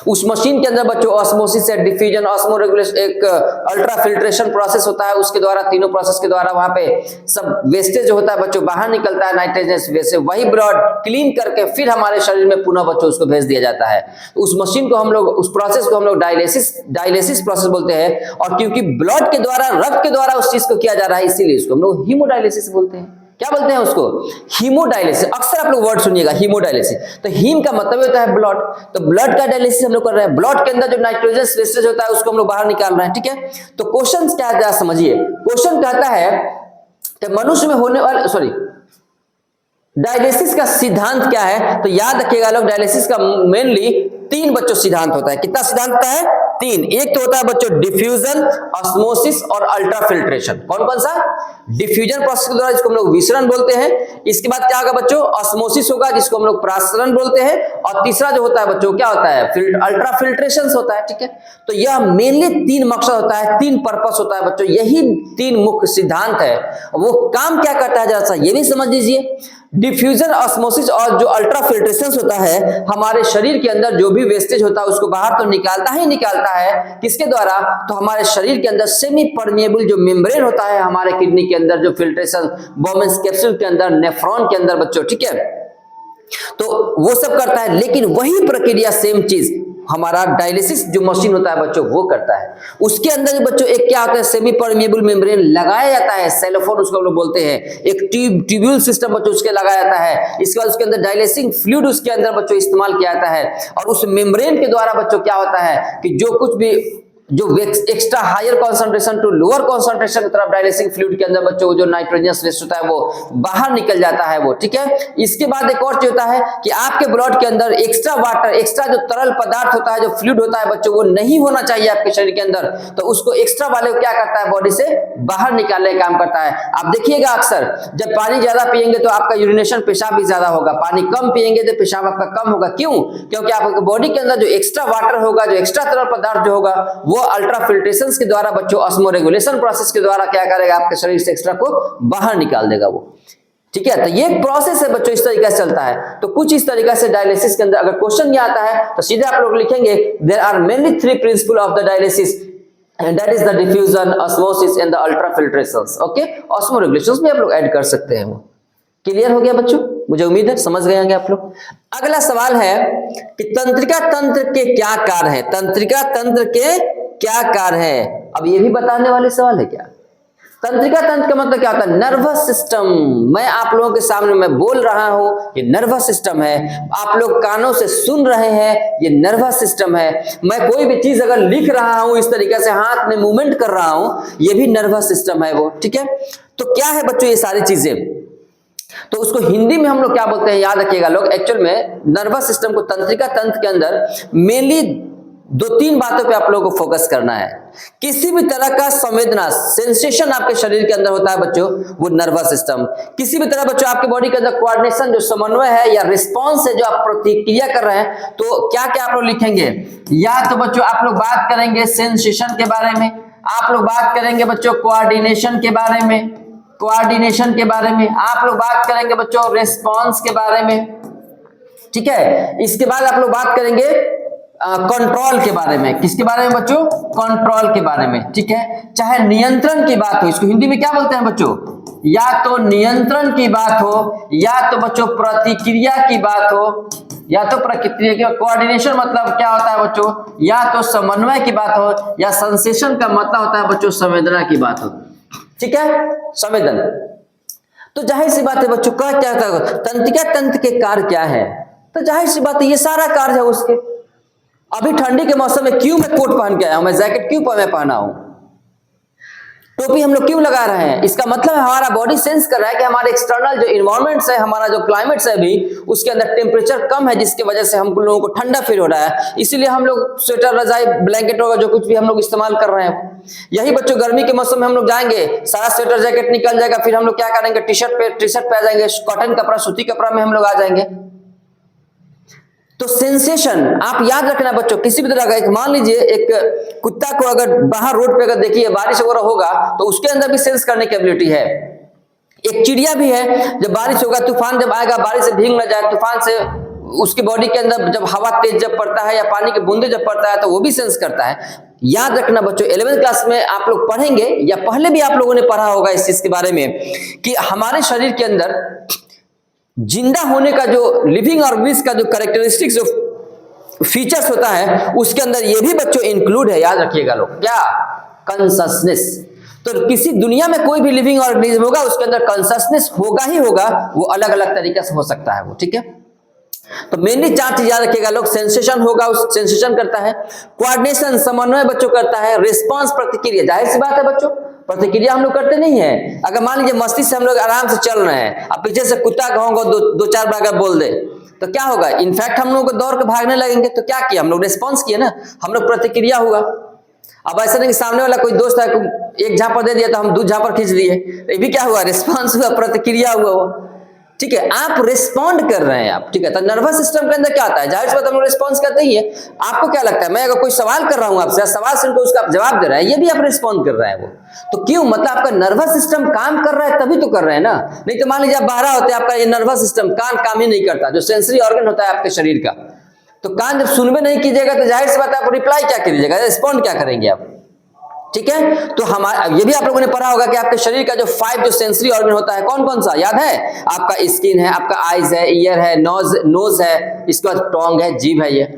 उस मशीन के अंदर बच्चों ऑस्मोसिस है, डिफ्यूजन, ऑस्मो रेगुलेशन, एक अल्ट्रा फिल्ट्रेशन प्रोसेस होता है, उसके द्वारा तीनों प्रोसेस के द्वारा वहां पे सब वेस्टेज जो होता है बच्चों बाहर निकलता है, नाइट्रोजनस वेस्ट, वही ब्लड क्लीन करके फिर हमारे शरीर में पुनः बच्चों उसको भेज दिया जाता है। उस मशीन को हम लोग, उस प्रोसेस को हम लोग डायलिसिस प्रोसेस बोलते हैं। और क्योंकि ब्लड के द्वारा, रक्त के द्वारा उस चीज को किया जा रहा है, इसीलिए इसको हम लोग हीमोडायलिसिस बोलते हैं। क्या बोलते हैं उसको, हीमोडायलिसिस। अक्सर आप लोग वर्ड सुनिएगा हीमोडायलिसिस, तो हीम का मतलब होता है ब्लड, तो ब्लड का डायलिसिस हम लोग कर रहे हैं। ब्लड के अंदर जो नाइट्रोजन वेस्टेज होता है उसको हम लोग बाहर निकाल रहे हैं, ठीक है। तो क्वेश्चन क्या है समझिए, क्वेश्चन कहता है कि मनुष्य में होने वाले डायलिसिस का सिद्धांत क्या है, तो याद रखिएगा लोग, डायलिसिस का मेनली 3 बच्चों सिद्धांत होता है। कितना सिद्धांत होता है, 3। एक तो होता है बच्चों डिफ्यूजन, ऑस्मोसिस और अल्ट्रा फिल्ट्रेशन। कौन कौन सा, डिफ्यूजन प्रोसेस के द्वारा जिसको हम लोग विसरण बोलते हैं, इसके बाद क्या होगा बच्चों, ऑस्मोसिस होगा जिसको हम लोग प्रासरण बोलते हैं, और तीसरा जो होता है बच्चों क्या होता है, अल्ट्रा फिल्ट्रेशन होता है, ठीक है। तो यह मेनली 3 मकसद होता है, 3 पर्पस होता है बच्चों, यही 3 मुख्य सिद्धांत है। वो काम क्या करता है जरा सा ये भी समझ लीजिए। डिफ्यूजन, ऑस्मोसिस और जो अल्ट्रा फिल्ट्रेशन होता है, हमारे शरीर के अंदर जो भी वेस्टेज होता है उसको बाहर तो निकालता ही निकालता है, किसके द्वारा, तो हमारे शरीर के अंदर सेमी परमेएबल जो मेम्ब्रेन होता है हमारे किडनी के अंदर, जो फिल्ट्रेशन बोमेन्स कैप्सूल के अंदर, नेफ्रॉन के अंदर बच्चों, ठीक है, तो वो सब करता है। लेकिन वही प्रक्रिया सेम चीज हमारा डायलिसिस जो मशीन होता है बच्चों वो करता है। उसके अंदर बच्चों एक क्या होता है, सेमी परमेएबल मेम्ब्रेन लगाया जाता है, सेलोफोन उसको हम लोग बोलते हैं, एक ट्यूब्यूल सिस्टम बच्चों उसके लगाया जाता है। इसके बाद उसके अंदर डायलिसिंग फ्लूइड उसके अंदर बच्चों इस्तेमाल किया जाता है, और उस मेम्ब्रेन के द्वारा बच्चों क्या होता है कि जो कुछ भी जो extra higher concentration to lower concentration की तरफ डायलिसिंग फ्लूइड के अंदर बच्चों जो नाइट्रोजनस वेस्ट होता है वो बाहर निकल जाता है वो, ठीक है। इसके बाद एक और चीज होता है कि आपके ब्लड के अंदर एक्स्ट्रा वाटर, एक्स्ट्रा जो तरल पदार्थ होता है, जो फ्लूइड होता है बच्चों, वो नहीं होना चाहिए आपके शरीर के अंदर, तो उसको एक्स्ट्रा वाले क्या करता है, बॉडी से बाहर निकालने का काम करता है। आप देखिएगा अक्सर जब पानी ज्यादा पिएंगे तो आपका यूरिनेशन, पेशाब भी ज्यादा होगा, पानी कम पिएंगे तो पेशाब आपका कम होगा। क्यों, क्योंकि आपके बॉडी के अंदर जो एक्स्ट्रा वाटर होगा, जो एक्स्ट्रा तरल पदार्थ जो होगा, वो अल्ट्रा फिल्ट्रेशन के द्वारा बच्चों ऑस्मो रेगुलेशन प्रोसेस के द्वारा क्या करेगा, आपके शरीर से एक्स्ट्रा को बाहर निकाल देगा वो, ठीक है। तो ये प्रोसेस है बच्चों, इस तरीके से चलता है। तो कुछ इस तरीके से डायलिसिस के अंदर अगर क्वेश्चन ये आता है तो सीधे आप लोग लिखेंगे there are mainly 3 principle of the dialysis, and that is the diffusion, osmosis and the ultra filtrations, okay। osmo regulations भी आप लोग ऐड कर सकते हैं वो, क्लियर हो गया बच्चों? मुझे उम्मीद है समझ गए होंगे आप लोग। अगला सवाल है कि तंत्रिका तंत्र के क्या कार्य है? तंत्रिका तंत्र के क्या कार्य है? अब ये भी बताने वाले सवाल है क्या? तंत्रिका तंत्र का मतलब क्या होता है? Nervous system. मैं आप लोगों के सामने मैं बोल रहा हूं, ये नर्वस सिस्टम है। आप लोग कानों से सुन रहे हैं, ये नर्वस सिस्टम है। मैं कोई भी चीज अगर लिख रहा हूं, इस तरीके से हाथ में मूवमेंट कर रहा हूं, ये भी नर्वस सिस्टम है वो, ठीक है। तो क्या है बच्चों ये सारी चीजें? तो उसको हिंदी में हम लोग क्या बोलते हैं, याद रखिएगा लोग। एक्चुअल में नर्वस सिस्टम को तंत्रिका तंत्र के अंदर मेनली 2-3 बातों पे आप लोगों को फोकस करना है। किसी भी तरह का संवेदना, सेंसेशन आपके शरीर के अंदर होता है बच्चों, वो नर्वस सिस्टम। किसी भी तरह बच्चों आपके बॉडी के अंदर कोऑर्डिनेशन, जो समन्वय है या रिस्पांस है, जो आप प्रतिक्रिया कर रहे हैं, तो क्या क्या आप लोग लिखेंगे? या तो बच्चों आप लोग बात करेंगे सेंसेशन के बारे में, आप लोग बात करेंगे बच्चों कोऑर्डिनेशन के बारे में, कोऑर्डिनेशन के बारे में आप लोग बात करेंगे बच्चों रिस्पांस के बारे में, ठीक है। इसके बाद आप लोग बात करेंगे कंट्रोल के बारे में। किसके बारे में बच्चों? कंट्रोल के बारे में, ठीक है। चाहे नियंत्रण की बात हो, इसको हिंदी में क्या बोलते हैं बच्चों? या तो नियंत्रण की बात हो, या तो बच्चों प्रतिक्रिया की बात हो, या तो प्रतिक्रिया की। कोऑर्डिनेशन मतलब क्या होता है बच्चों? या तो समन्वय की बात हो, या सेंसेशन का मतलब होता है बच्चों संवेदना की बात हो, ठीक है, संवेदन। तो जाहिर सी बात है बच्चों, क्या क्या तंत्रिका तंत्र के कार्य क्या है? तो जाहिर सी बात है ये सारा कार्य है उसके। अभी ठंडी के मौसम में क्यों मैं कोट पहन के आया हूं, मैं जैकेट क्यों मैं पहना हूं, टोपी हम लोग क्यों लगा रहे हैं? इसका मतलब है हमारा बॉडी सेंस कर रहा है कि हमारे एक्सटर्नल जो इन्वायरमेंट्स है, हमारा जो क्लाइमेट्स है अभी, उसके अंदर टेम्परेचर कम है, जिसकी वजह से हम लोगों को ठंडा फील हो रहा है। इसीलिए हम लोग स्वेटर, रजाई, ब्लैंकेट होगा, जो कुछ भी हम लोग इस्तेमाल कर रहे हैं। यही बच्चों गर्मी के मौसम में हम लोग जाएंगे, सारा स्वेटर जैकेट निकल जाएगा, फिर हम लोग क्या करेंगे? टी शर्ट पे आ जाएंगे, कॉटन कपड़ा, सूती कपड़ा में हम लोग आ जाएंगे। तो सेंसेशन आप याद रखना बच्चों, किसी भी तरह का, एक मान लीजिए एक कुत्ता को अगर बाहर रोड पे अगर देखिए बारिश वगैरह होगा, तो उसके अंदर भी सेंस करने की एबिलिटी है। एक चिड़िया भी है, जब बारिश होगा, तूफान जब आएगा, बारिश से भीग न जाए, तूफान से उसकी बॉडी के अंदर जब हवा तेज जब पड़ता है, या पानी के बूंदे जब पड़ता है, तो वो भी सेंस करता है। याद रखना बच्चों, 11वीं क्लास में आप लोग पढ़ेंगे, या पहले भी आप लोगों ने पढ़ा होगा इस चीज के बारे में, कि हमारे शरीर के अंदर जिंदा होने का जो लिविंग ऑर्गेनिज्म का जो कैरेक्टरिस्टिक्स, जो फीचर्स होता है, उसके अंदर ये भी बच्चों इंक्लूड है। याद रखिएगा लोग, क्या? कॉन्शसनेस। तो किसी दुनिया में कोई भी लिविंग ऑर्गेनिज्म होगा, उसके अंदर कॉन्शसनेस होगा ही होगा, वो अलग अलग तरीके से हो सकता है वो, ठीक है। तो मेनली 4 चीज याद रखिएगा लोग। सेंसेशन होगा, उस सेंसेशन करता है। कोऑर्डिनेशन समन्वय बच्चों करता है। रिस्पांस प्रतिक्रिया, जाहिर सी बात है बच्चों, प्रतिक्रिया हम लोग करते नहीं है। अगर मान लीजिए मस्ती से हम लोग आराम से चल रहे हैं, अब पीछे से कुत्ता कहूंगा 2-4 बार अगर बोल दे, तो क्या होगा? इनफैक्ट हम लोग को दौड़ के भागने लगेंगे। तो क्या किया हम लोग? रिस्पांस किया ना, हम लोग प्रतिक्रिया हुआ। अब ऐसा नहीं कि सामने वाला कोई दोस्त है, एक झापड़ दे दिया तो हम 2 झापड़ खींच लिए, ये भी क्या हुआ? रिस्पांस हुआ, प्रतिक्रिया हुआ वो, ठीक है। आप रिस्पॉन्ड कर रहे हैं आप, ठीक है। तो नर्वस सिस्टम के अंदर क्या आता है? जाहिर सी बात हम लोग रिस्पॉन्स करते ही है। आपको क्या लगता है, मैं अगर कोई सवाल कर रहा हूं आपसे, सवाल सुनकर उसका आप जवाब दे रहे हैं, ये भी आप रिस्पॉन्ड कर रहे हैं वो। तो क्यों? मतलब आपका नर्वस सिस्टम काम कर रहा है, तभी तो कर रहे हैं ना। नहीं तो मान लीजिए आप बहरा होते, आपका ये नर्वस सिस्टम काम ही नहीं करता, जो सेंसरी ऑर्गन होता है आपके शरीर का। तो कान जब सुनबे नहीं कीजिएगा, तो जाहिर सी बात है आप रिप्लाई क्या कीजिएगा, रिस्पॉन्ड क्या करेंगे आप, ठीक है। तो हमारा ये भी आप लोगों ने पढ़ा होगा कि आपके शरीर का जो 5 जो सेंसरी ऑर्गन होता है, कौन कौन सा याद है? आपका स्किन है, आपका आईज है, ईयर है, नोज है, इसके बाद टोंग है, जीभ है। ये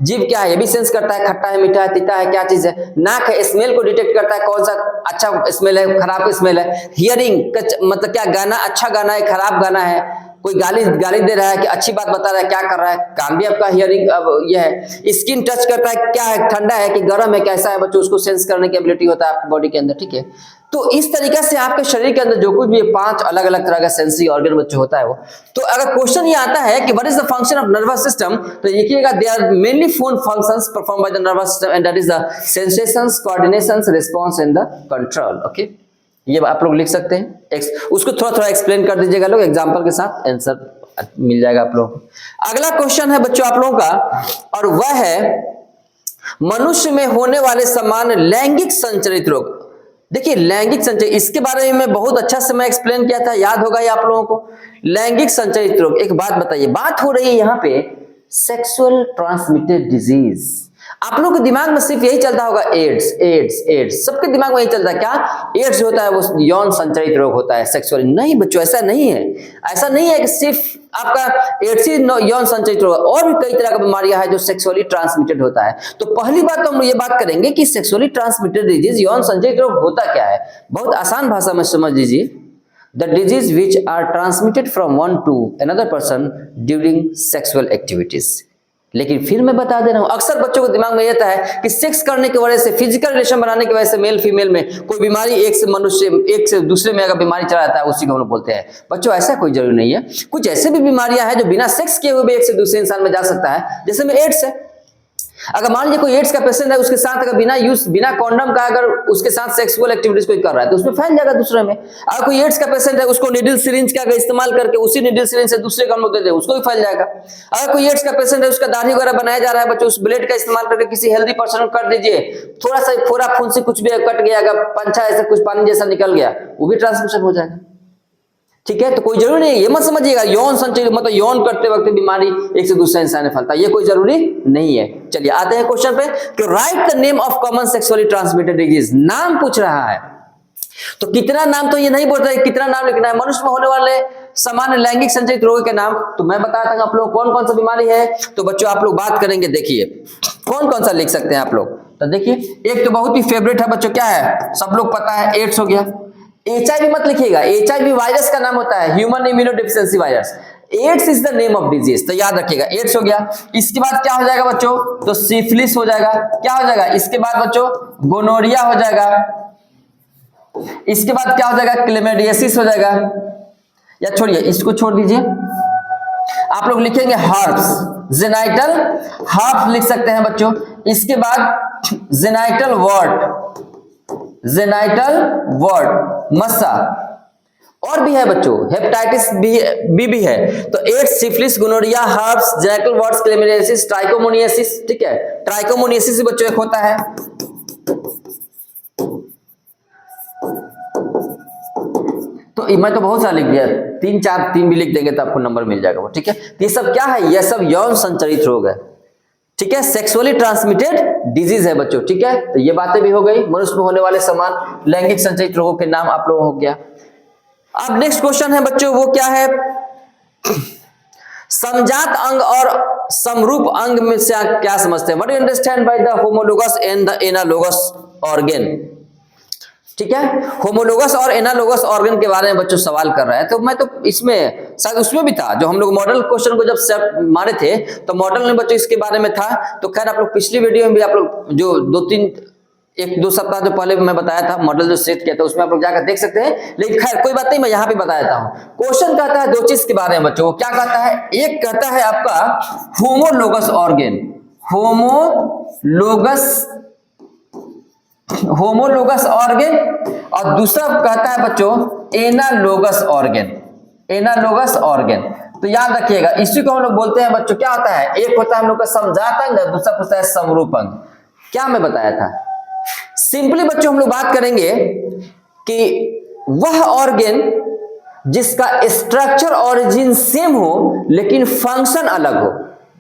जीभ क्या है? ये भी सेंस करता है, खट्टा है, मीठा है, तीता है, क्या चीज है। नाक है, स्मेल को डिटेक्ट करता है, कौन सा अच्छा स्मेल है, खराब स्मेल है। हियरिंग मतलब क्या, गाना अच्छा गाना है, खराब गाना है, कोई गाली दे रहा है कि अच्छी बात बता रहा है, क्या कर रहा है, कान भी आपका हियरिंग अब ये है। स्किन टच करता है, क्या है, ठंडा है कि गर्म है, कैसा है बच्चों, उसको सेंस करने की एबिलिटी होता है आपकी बॉडी के अंदर, ठीक है। तो इस तरीके से आपके शरीर के अंदर जो कुछ भी 5 अलग अलग तरह का सेंसरी ऑर्गन बच्चों होता है वो। तो अगर क्वेश्चन ये आता है कि what is the function of nervous system, तो लिखिएगा they are mainly 4 functions perform by the nervous system, and that is the sensations, coordinations, response and the control. Okay, ये आप लोग लिख सकते हैं। उसको थोड़ा थोड़ा एक्सप्लेन कर दीजिएगा लोग, एग्जांपल के साथ आंसर मिल जाएगा आप लोगों को। अगला क्वेश्चन है बच्चों आप लोगों का, और वह है मनुष्य में होने वाले समान लैंगिक संचरित रोग। देखिए लैंगिक संचरित, इसके बारे में मैं बहुत अच्छा से मैं एक्सप्लेन किया था, याद होगा ये आप लोगों को। लैंगिक संचरित रोग, एक बात बताइए, बात हो रही है यहाँ पे सेक्सुअल ट्रांसमिटेड डिजीज। आप लोग के दिमाग में सिर्फ यही चलता होगा, एड्स एड्स एड्स, सबके दिमाग में यही चलता है क्या, एड्स जो होता है वो यौन संचारित रोग होता है, सेक्सुअली। नहीं बच्चों, ऐसा नहीं है। ऐसा नहीं है कि सिर्फ आपका एड्स ही यौन संचारित रोग, और भी कई तरह की बीमारियां हैं जो सेक्सुअली ट्रांसमिटेड होता है। तो पहली बात तो हम ये बात करेंगे कि सेक्सुअली ट्रांसमिटेड डिजीज, यौन संचारित रोग होता क्या है। बहुत आसान भाषा में समझ लीजिए, the disease which are transmitted from one to another person during sexual activities. लेकिन फिर मैं बता दे रहा हूं, अक्सर बच्चों के दिमाग में रहता है कि सेक्स करने की वजह से, फिजिकल रिलेशन बनाने की वजह से मेल फीमेल में कोई बीमारी, एक से मनुष्य एक से दूसरे में अगर बीमारी चला जाता है उसी को हम लोग बोलते हैं। बच्चों ऐसा कोई जरूरी नहीं है, कुछ ऐसे भी बीमारियां हैं जो बिना सेक्स किए हुए भी एक से दूसरे इंसान में जा सकता है, जैसे में एड्स है। अगर मान लीजिए कोई एड्स का पेशेंट है, उसके साथ अगर बिना कॉन्डम का अगर उसके साथ सेक्सुअल एक्टिविटीज कोई कर रहा है तो उसमें फैल जाएगा दूसरे में। अगर कोई एड्स का पेशेंट है, उसको नीडल सिरिंज का इस्तेमाल करके उसी नीडल सिरिंज से दूसरे को हम लोग दे दे, उसको भी फैल जाएगा। अगर कोई एड्स का पेशेंट है, उसका दाढ़ी वगैरह बनाया जा रहा है बच्चों, उस ब्लेड का इस्तेमाल करके किसी हेल्दी पर्सन को कर दीजिए, थोड़ा सा फोड़ा फुंसी कुछ भी कट गया, अगर पंछा ऐसा कुछ पानी जैसा निकल गया, वो भी ट्रांसमिशन हो जाएगा। ठीक है, तो कोई जरूरी नहीं, ये मत समझिएगा यौन संचारित मतलब यौन करते वक्त बीमारी एक से दूसरे इंसान में फैलता है, ये कोई जरूरी नहीं है। चलिए आते हैं क्वेश्चन पे कि right the name of common sexually transmitted disease. नाम पूछ रहा है, तो कितना नाम, तो ये नहीं बोल रहा है कितना नाम लिखना है। मनुष्य में होने वाले सामान्य लैंगिक संचारित रोग के नाम तो मैं बताता हूं आप लोग कौन कौन सा बीमारी है। तो बच्चों आप लोग बात करेंगे, देखिए कौन कौन सा लिख सकते हैं आप लोग। तो देखिए एक तो बहुत ही फेवरेट है बच्चों, क्या है, सब लोग पता है, एड्स हो गया। HIV मत लिखिएगा, HIV वायरस का नाम होता है, human immunodeficiency virus. AIDS is the name of disease, तो याद रखिएगा एड्स हो गया। इसके बाद क्या हो जाएगा बच्चों, तो सिफिलिस हो जाएगा। क्या हो जाएगा इसके बाद बच्चों, गोनोरिया हो जाएगा। इसके बाद क्या हो जाएगा, क्लेमेडियसिस हो जाएगा। या छोड़िए, इसको छोड़ दीजिए, आप लोग लिखेंगे हर्प्स, जेनाइटल हर्प्स लिख सकते हैं बच्चों। इसके बाद जेनाइटल वर्ट, जेनाइटल वर्ट मस्सा, और भी है बच्चों, हेपेटाइटिस बी भी है। तो AIDS, syphilis, gonorrhoea, herpes, genital warts, chlamydiasis, trichomoniasis. ठीक है, ट्राइकोमोनियासिस बच्चों एक होता है। तो मैं तो बहुत सारा लिख दिया, 3 भी लिख देंगे तो आपको नंबर मिल जाएगा वो। ठीक है, तो ये सब क्या है, ये सब यौन संचारित रोग है। ठीक है, सेक्सुअली ट्रांसमिटेड डिजीज है बच्चों। ठीक है, तो ये बातें भी हो गई, मनुष्य में होने वाले समान लैंगिक संचारित रोगों के नाम आप लोगों को हो गया। अब नेक्स्ट क्वेश्चन है बच्चों, वो क्या है, समजात अंग और समरूप अंग में से आप क्या समझते हैं। What you understand by the homologous and the analogous organ. ठीक है, होमोलोगस और एनालोगस ऑर्गन के बारे में बच्चों सवाल कर रहा है। तो मैं तो इसमें शायद उसमें भी था, जो हम लोग मॉडल क्वेश्चन को जब मारे थे तो मॉडल में बच्चों इसके बारे में था। तो खैर आप लोग पिछली वीडियो में भी आप लोग जो 1-2 सप्ताह जो पहले मैं बताया था, मॉडल जो सेट किया था, उसमें आप लोग जाकर देख सकते हैं। लेकिन खैर कोई बात नहीं, मैं यहाँ पे बता देता हूँ। क्वेश्चन कहता है 2 चीज के बारे में बच्चों, क्या कहता है, एक कहता है आपका होमोलोगस ऑर्गन, होमोलोगस ऑर्गन, और दूसरा कहता है बच्चों एनालोगस ऑर्गन, एनालोगस ऑर्गन। तो याद रखिएगा, इसी को हम लोग बोलते हैं बच्चों, क्या होता है, एक होता है हम लोग का समजात अंग, दूसरा होता है समरूप अंग। क्या मैं बताया था, सिंपली बच्चों हम लोग बात करेंगे कि वह ऑर्गन जिसका स्ट्रक्चर ऑरिजिन सेम हो लेकिन फंक्शन अलग हो।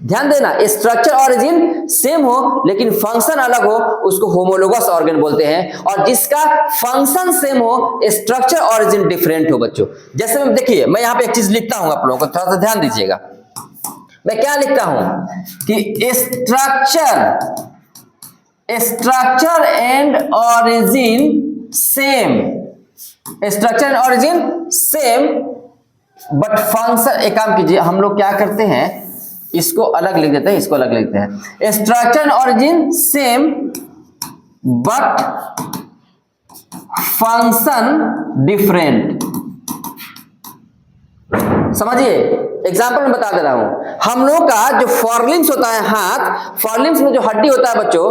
ध्यान देना, स्ट्रक्चर ऑरिजिन सेम हो लेकिन फंक्शन अलग हो, उसको होमोलोगस ऑर्गन बोलते हैं। और जिसका फंक्शन सेम हो, स्ट्रक्चर ऑरिजिन डिफरेंट हो बच्चों। जैसे मैं देखिए, मैं यहाँ पे एक चीज लिखता हूं, आप लोगों को थोड़ा सा ध्यान दीजिएगा। मैं क्या लिखता हूं कि structure and origin same, structure and origin same but function. एक काम कीजिए, हम लोग क्या करते हैं, इसको अलग लिख देते हैं, इसको अलग लिखते हैं, structure and origin same but function different. समझिए, एग्जाम्पल में बता दे रहा हूं, हम लोग का जो फॉरलिम्स होता है हाथ, फॉरलिम्स में जो हड्डी होता है बच्चों,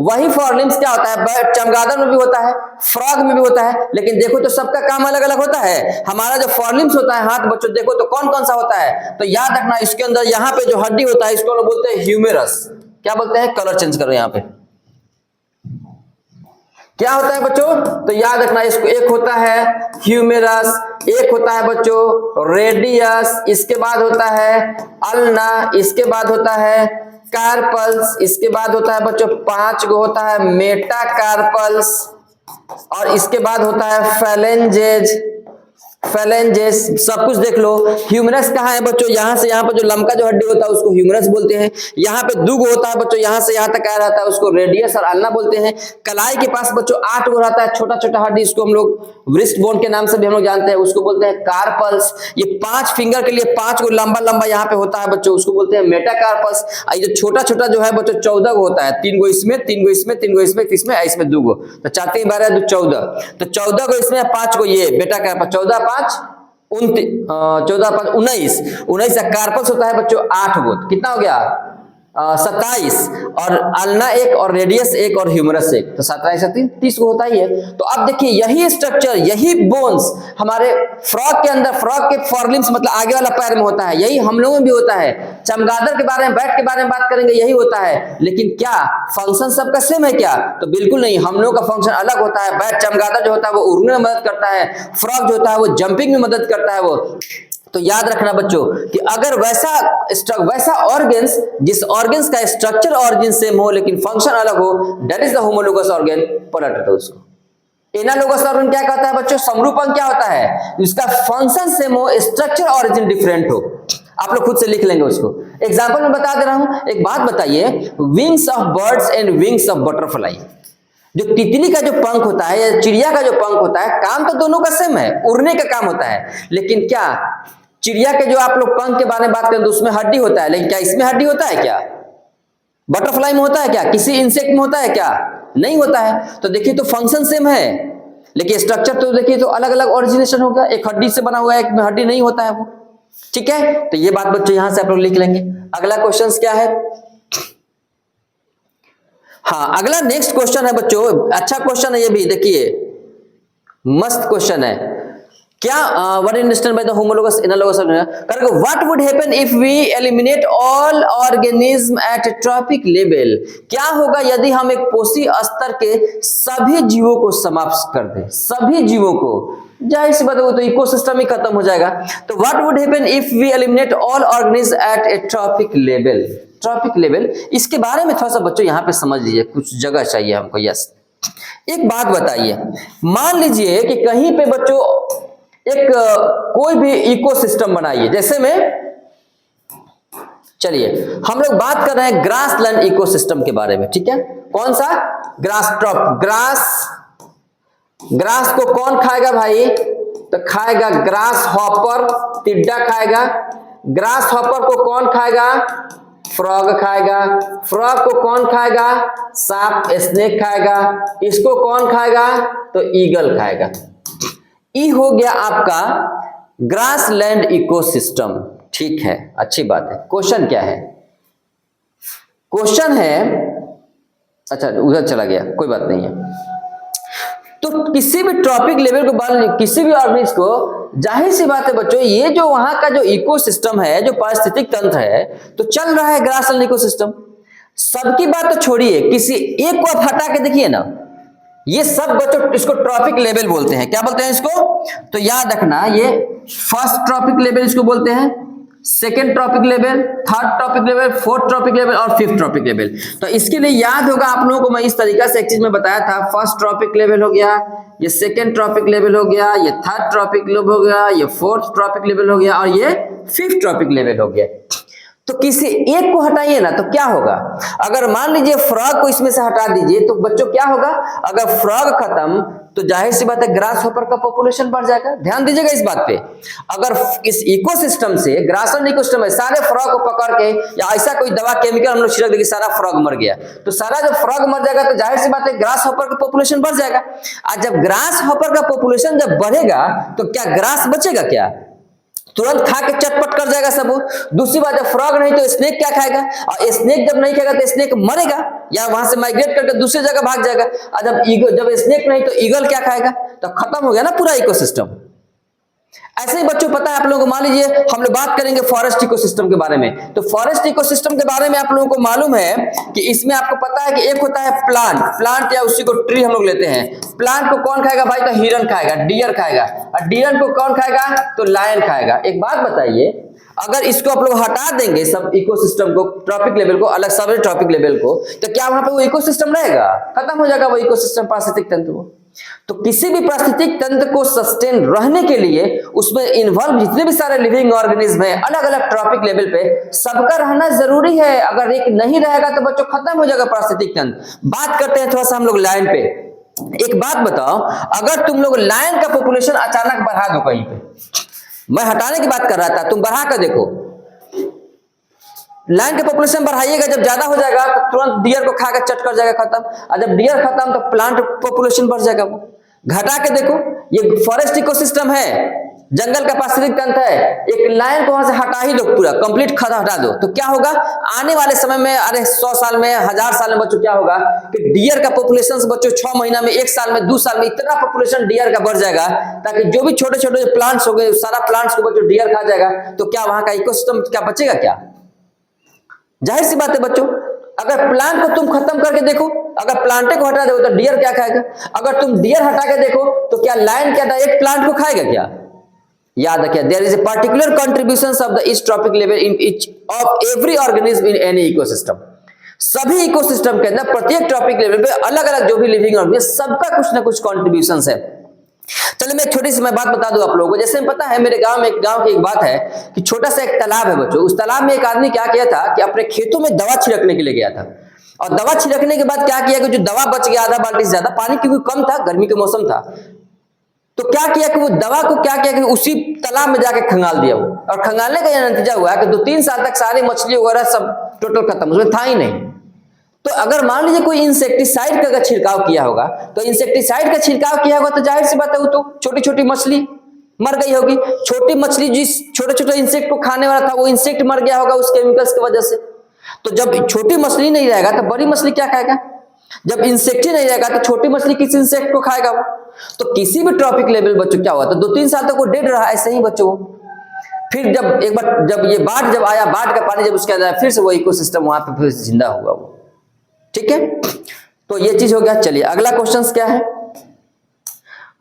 वही फॉरलिम्स क्या होता है, चमगादड़ में भी होता है, फ्रॉग में भी होता है। लेकिन देखो तो सबका काम अलग अलग होता है। हमारा जो फॉरलिम्स होता है हाथ बच्चों, देखो तो कौन कौन सा होता है, तो याद रखना, इसके अंदर यहाँ पे जो हड्डी होता है इसको लोग बोलते हैं ह्यूमेरस। क्या बोलते हैं, कलर चेंज करो, यहाँ पे क्या होता है बच्चों, तो याद रखना, इसको एक होता है ह्यूमेरस, एक होता है बच्चों रेडियस, इसके बाद होता है अल्ना, इसके बाद होता है कार्पल्स, इसके बाद होता है बच्चों 5 गो होता है मेटाकार्पल्स, और इसके बाद होता है फेलेंजेज। फेलेंजेस सब कुछ देख लो। ह्यूमरस कहाँ है बच्चों, यहाँ से यहाँ पर जो लंबा जो हड्डी होता है उसको ह्यूमरस बोलते हैं। यहाँ पे 2 गो होता है बच्चों, यहाँ से यहाँ तक आया रहता है उसको रेडियस और अल्ना बोलते हैं। कलाई के पास बच्चों 8 गो रहता है छोटा छोटा हड्डी, इसको हम लोग व्रिस्ट बोन के नाम से भी हम लोग जानते हैं, उसको बोलते हैं कार्पल्स। ये 5 फिंगर के लिए 5 गो लंबा लंबा यहाँ पे होता है बच्चों, उसको बोलते हैं मेटाकार्पस। ये जो छोटा छोटा जो है बच्चों 14 गो होता है, 3 गो इसमें, 3 गो इसमें, 3 गो इसमें, इसमें 2 गो, तो 4 3 12 14, तो 14 गो इसमें, 5 गो ये मेटाकार्पस, 14 5 14 5 19, 19 कार्पस होता है बच्चों 8 गो, कितना हो गया 27, और अल्ना 1 और रेडियस 1 और ह्यूमरस 1, तो 27 3 30 को होता ही है। तो अब देखिए यही स्ट्रक्चर, यही बोन्स हमारे फ्रॉग के अंदर, फ्रॉग के फोरलिम्स मतलब आगे वाला पैर में होता है, यही हम लोगों में भी होता है। चमगादड़ के बारे में, बैट के बारे में बात करेंगे, यही होता है। लेकिन क्या फंक्शन सबका सेम है क्या? तो बिल्कुल नहीं, हम लोगों का फंक्शन अलग होता है। बैट चमगादड़ जो होता है वो उड़ने में मदद करता है, फ्रॉग जो होता है वो जंपिंग में मदद करता है वो। तो याद रखना बच्चों कि अगर वैसा ऑर्गन्स, जिस ऑर्गन्स का स्ट्रक्चर ऑरिजिन सेम हो लेकिन फंक्शन अलग हो, that is the homologous organ, पलट उसको। एनालोगस ऑर्गन क्या कहता है बच्चों? समरूपंग क्या होता है? जिसका फंक्शन सेम हो, स्ट्रक्चर ऑरिजिन डिफरेंट हो। आप लोग खुद से लिख लेंगे उसको। एग्जांपल में बता दे रहा हूं, एक बात बताइए, wings of birds and wings of butterfly. जो तितली का जो पंख होता है या चिड़िया का जो पंख होता है, काम तो दोनों का सेम है, उड़ने का काम होता है। लेकिन क्या चिड़िया के जो आप लोग पंख के बारे में बात करें तो उसमें हड्डी होता है, लेकिन क्या इसमें हड्डी होता है क्या? बटरफ्लाई में होता है क्या? किसी इंसेक्ट में होता है क्या? नहीं होता है। तो देखिए तो फंक्शन सेम है, लेकिन स्ट्रक्चर तो देखिए तो अलग अलग ओरिजिनेशन होगा। एक हड्डी से बना हुआ है, एक में हड्डी नहीं होता है वो। ठीक है, तो ये बात बच्चों यहां से आप लोग लिख लेंगे। अगला क्वेश्चन क्या है? हाँ, अगला नेक्स्ट क्वेश्चन है बच्चों, अच्छा क्वेश्चन है ये भी, देखिए मस्त क्वेश्चन है। क्या what is understand by the homologous analogous organ? What would happen if we eliminate all organism at trophic level? क्या होगा यदि हम एक पोषी स्तर के सभी जीवों को समाप्त कर दें? सभी जीवों को, जाहिर सी बात है वो तो इकोसिस्टम ही खत्म हो जाएगा। तो what would happen if we eliminate all organism at a trophic level? Trophic level, इसके बारे में थोड़ा सा बच्चों यहाँ पे समझ लीजिए, कुछ जगह चाहिए हमको। यस, एक बात बताइए, मान लीजिए कि कहीं पे बच्चों एक कोई भी इकोसिस्टम बनाइए, जैसे में चलिए हम लोग बात कर रहे हैं ग्रासलैंड इकोसिस्टम के बारे में। ठीक है, कौन सा? ग्रास को कौन खाएगा भाई? तो खाएगा ग्रास हॉपर, टिड्डा खाएगा। ग्रास हॉपर को कौन खाएगा? फ्रॉग खाएगा। फ्रॉग को कौन खाएगा? सांप, स्नेक खाएगा। इसको कौन खाएगा? तो ईगल खाएगा। ई हो गया आपका ग्रासलैंड इकोसिस्टम। ठीक है, अच्छी बात है। क्वेश्चन क्या है? क्वेश्चन है, अच्छा उधर चला गया, कोई बात नहीं है। तो किसी भी ट्रॉपिक लेवल को बात, किसी भी ऑर्गेनिज्म को, जाहिर सी बात है बच्चों, ये जो वहां का जो इकोसिस्टम है, जो पारिस्थितिक तंत्र है, तो चल रहा है ग्रासलैंड इकोसिस्टम। सबकी बात तो छोड़िए, किसी एक को आप हटा के देखिए ना, ये सब बच्चों इसको ट्रॉपिक लेवल बोलते हैं। क्या बोलते हैं इसको? तो याद रखना, ये फर्स्ट ट्रॉपिक लेवल इसको बोलते हैं, second trophic level, third trophic level, fourth trophic level और फिफ्थ ट्रॉपिक लेवल। तो इसके लिए याद होगा आप लोगों को, मैं इस तरीका से एक चीज में बताया था। फर्स्ट ट्रॉपिक लेवल हो गया, ये सेकेंड ट्रॉपिक लेवल हो गया, ये थर्ड ट्रॉपिक लेवल हो गया, ये फोर्थ ट्रॉपिक लेवल हो गया और ये फिफ्थ ट्रॉपिक लेवल हो गया। तो किसी एक को हटाइए ना, तो क्या होगा? अगर मान लीजिए फ्रॉग को इसमें से हटा दीजिए, तो बच्चों क्या होगा? अगर फ्रॉग खत्म तो जाहिर सी बात है ग्रास हॉपर का पॉपुलेशन बढ़ जाएगा। ध्यान दीजिएगा इस बात पे। अगर इस इकोसिस्टम से, ग्रासलैंड इकोसिस्टम है, सारे फ्रॉग को पकड़ के या ऐसा कोई दवा केमिकल हम लोग छिड़क देंगे, सारा फ्रॉग मर गया, तो सारा जब फ्रॉग मर जाएगा तो जाहिर सी बात है ग्रास हॉपर का पॉपुलेशन बढ़ जाएगा। और जब ग्रास हॉपर का पॉपुलेशन जब बढ़ेगा तो क्या ग्रास बचेगा? क्या तुरंत खा के चटपट कर जाएगा सब। दूसरी बात, जब फ्रॉग नहीं तो स्नेक क्या खाएगा? और स्नेक जब नहीं खाएगा तो स्नेक मरेगा या वहां से माइग्रेट करके दूसरी जगह भाग जाएगा। और जब स्नेक नहीं तो ईगल क्या खाएगा? तो खत्म हो गया ना पूरा इकोसिस्टम। ऐसे ही बच्चों पता है आप लोगों को, मान लीजिए हम लोग बात करेंगे फॉरेस्ट इकोसिस्टम के बारे में। तो फॉरेस्ट इकोसिस्टम के बारे में आप लोगों को मालूम है कि इसमें आपको पता है कि एक होता है प्लांट या उसी को ट्री हम लोग लेते हैं। प्लांट को कौन खाएगा भाई? तो हिरन खाएगा, डियर खाएगा। और डियर को कौन खाएगा? तो लायन खाएगा। एक बात बताइए, अगर इसको आप लोग हटा देंगे सब इकोसिस्टम को, ट्रॉपिक लेवल को अलग, सब ट्रॉपिक लेवल को, तो क्या वहां पे वो इकोसिस्टम रहेगा? खत्म हो जाएगा वो इकोसिस्टम, पारिस्थितिक तंत्र वो। तो किसी भी पारिस्थितिक तंत्र को सस्टेन रहने के लिए उसमें इन्वॉल्व जितने भी सारे लिविंग ऑर्गेनिज्म है अलग अलग ट्रॉपिक लेवल पे, सबका रहना जरूरी है। अगर एक नहीं रहेगा तो बच्चों खत्म हो जाएगा पारिस्थितिक तंत्र। बात करते हैं थोड़ा सा हम लोग लायन पे। एक बात बताओ, अगर तुम लोग लायन का पॉपुलेशन अचानक बढ़ा दो कहीं पे, मैं हटाने की बात कर रहा था, तुम बढ़ा कर देखो, लायन का पॉपुलेशन बढ़ाइएगा, जब ज्यादा हो जाएगा तो तुरंत डियर को खाकर चट कर जाएगा, खत्म। और जब डियर खत्म तो प्लांट पॉपुलेशन बढ़ जाएगा। वो घटा के देखो, ये फॉरेस्ट इकोसिस्टम है, जंगल का पारिस्थितिक तंत्र है, एक लायन को वहां से हटा ही दो, पूरा कंप्लीट हटा दो, तो क्या होगा आने वाले समय में, अरे 100 साल में, 1000 साल में बच्चों क्या होगा कि डियर का पॉपुलेशन बच्चों 6 महीना में, 1 साल में, 2 साल में इतना पॉपुलेशन डियर का बढ़ जाएगा, ताकि जो भी छोटे छोटे प्लांट्स हो गए सारा प्लांट्स को बच्चों डियर खा जाएगा। तो क्या वहां का इकोसिस्टम क्या बचेगा? क्या जाहिर सी बात है बच्चों, अगर प्लांट को तुम खत्म करके देखो, अगर प्लांटे को हटा दो तो डियर क्या खाएगा? अगर तुम डियर हटा के देखो तो क्या लायन क्या डायरेक्ट प्लांट को खाएगा? क्या याद रखिए, there is a particular contributions of the east trophic level in each of every organism in any ecosystem. सभी इकोसिस्टम के अंदर प्रत्येक ट्रॉपिक लेवल पे अलग अलग जो भी लिविंग ऑर्गेनिज्म, सबका कुछ ना कुछ कंट्रीब्यूशंस है। चलो मैं छोटी सी बात बता दूं आप लोगों को। जैसे पता है मेरे गांव में, एक गांव की एक बात है कि छोटा सा एक तालाब है बच्चों, उस तालाब में एक आदमी क्या किया था कि अपने खेतों में दवा छिड़कने के लिए गया था, और दवा छिड़कने के बाद क्या किया कि जो दवा बच गया आधा बाल्टी से ज्यादा, पानी क्योंकि कम था, गर्मी का मौसम था, तो क्या किया कि वो दवा को क्या किया कि उसी तालाब में जाके खंगाल दिया वो। और खंगालने का यह नतीजा हुआ कि 2-3 साल तक सारी मछली वगैरह सब टोटल खत्म, उसमें था ही नहीं। तो अगर मान लीजिए कोई इंसेक्टिसाइड का अगर छिड़काव किया होगा, तो इंसेक्टिसाइड का छिड़काव किया होगा तो जाहिर सी बात है वो तो छोटी छोटी मछली मर गई होगी। छोटी मछली जिस छोटे छोटे इंसेक्ट को खाने वाला था वो इंसेक्ट मर गया होगा उस केमिकल्स की वजह से। तो जब छोटी मछली नहीं रहेगा तो बड़ी मछली क्या खाएगा? जब इंसेक्ट ही नहीं रहेगा तो छोटी मछली किस इंसेक्ट को खाएगा वो? तो किसी भी ट्रॉपिक लेवल बच्चों क्या हुआ, तो 2-3 साल तक वो डेड रहा ऐसे ही बच्चों। फिर जब एक बार जब ये बाढ़ जब आया, बाढ़ का पानी जब उसके अंदर फिर से वो इकोसिस्टम वहां पे फिर से जिंदा हुआ वो। ठीक है, तो ये चीज हो गया। चलिए अगला क्वेश्चन क्या है,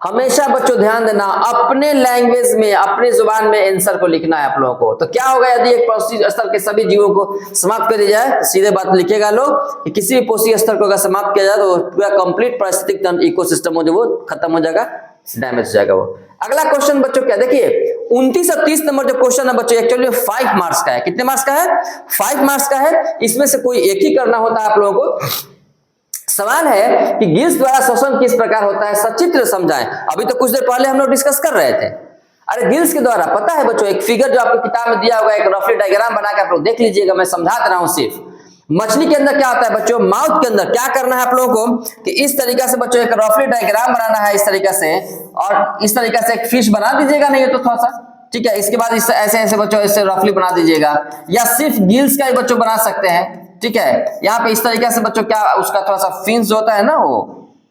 हमेशा बच्चों ध्यान देना अपने लैंग्वेज में, अपने जुबान में आंसर को लिखना है आप लोगों को। तो क्या होगा यदि एक पोषी स्तर के सभी जीवों को समाप्त कर दिया जाए, तो सीधे बात लिखेगा लोग कि किसी भी पोषी स्तर को अगर समाप्त किया जाए तो पूरा कंप्लीट पारिस्थितिक तंत्र इकोसिस्टम हो जो वो खत्म हो जाएगा, डैमेज हो जाएगा वो। अगला क्वेश्चन बच्चों क्या, देखिए 29 और 30 नंबर जो क्वेश्चन है बच्चों एक्चुअली 5 मार्क्स का है। कितने मार्क्स का है? 5 मार्क्स का है। इसमें से कोई एक ही करना होता है आप लोगों को। सवाल है कि गिल्स द्वारा श्वसन किस प्रकार होता है, सचित्र समझाएं। अभी तो कुछ देर पहले हम लोग डिस्कस कर रहे थे। अरे गिल्स के द्वारा पता है बच्चों, एक फिगर जो आपको किताब में दिया होगा, एक रफली डायग्राम बनाकर आप लोग देख लीजिएगा, मैं समझा दे रहा हूं सिर्फ। मछली के अंदर क्या होता है बच्चों, माउथ के अंदर क्या करना है आप लोगों को कि इस तरीके से बच्चों एक रफली डायग्राम बनाना है इस तरीके से, और इस तरीके से एक फिश बना दीजिएगा, नहीं तो थोड़ा सा ठीक है। इसके बाद इस ऐसे ऐसे बच्चों इससे रफली बना दीजिएगा, या सिर्फ गिल्स का ही बच्चों बना सकते हैं। ठीक है, यहाँ पे इस तरीके से बच्चों क्या उसका थोड़ा सा फिन्स होता है ना, वो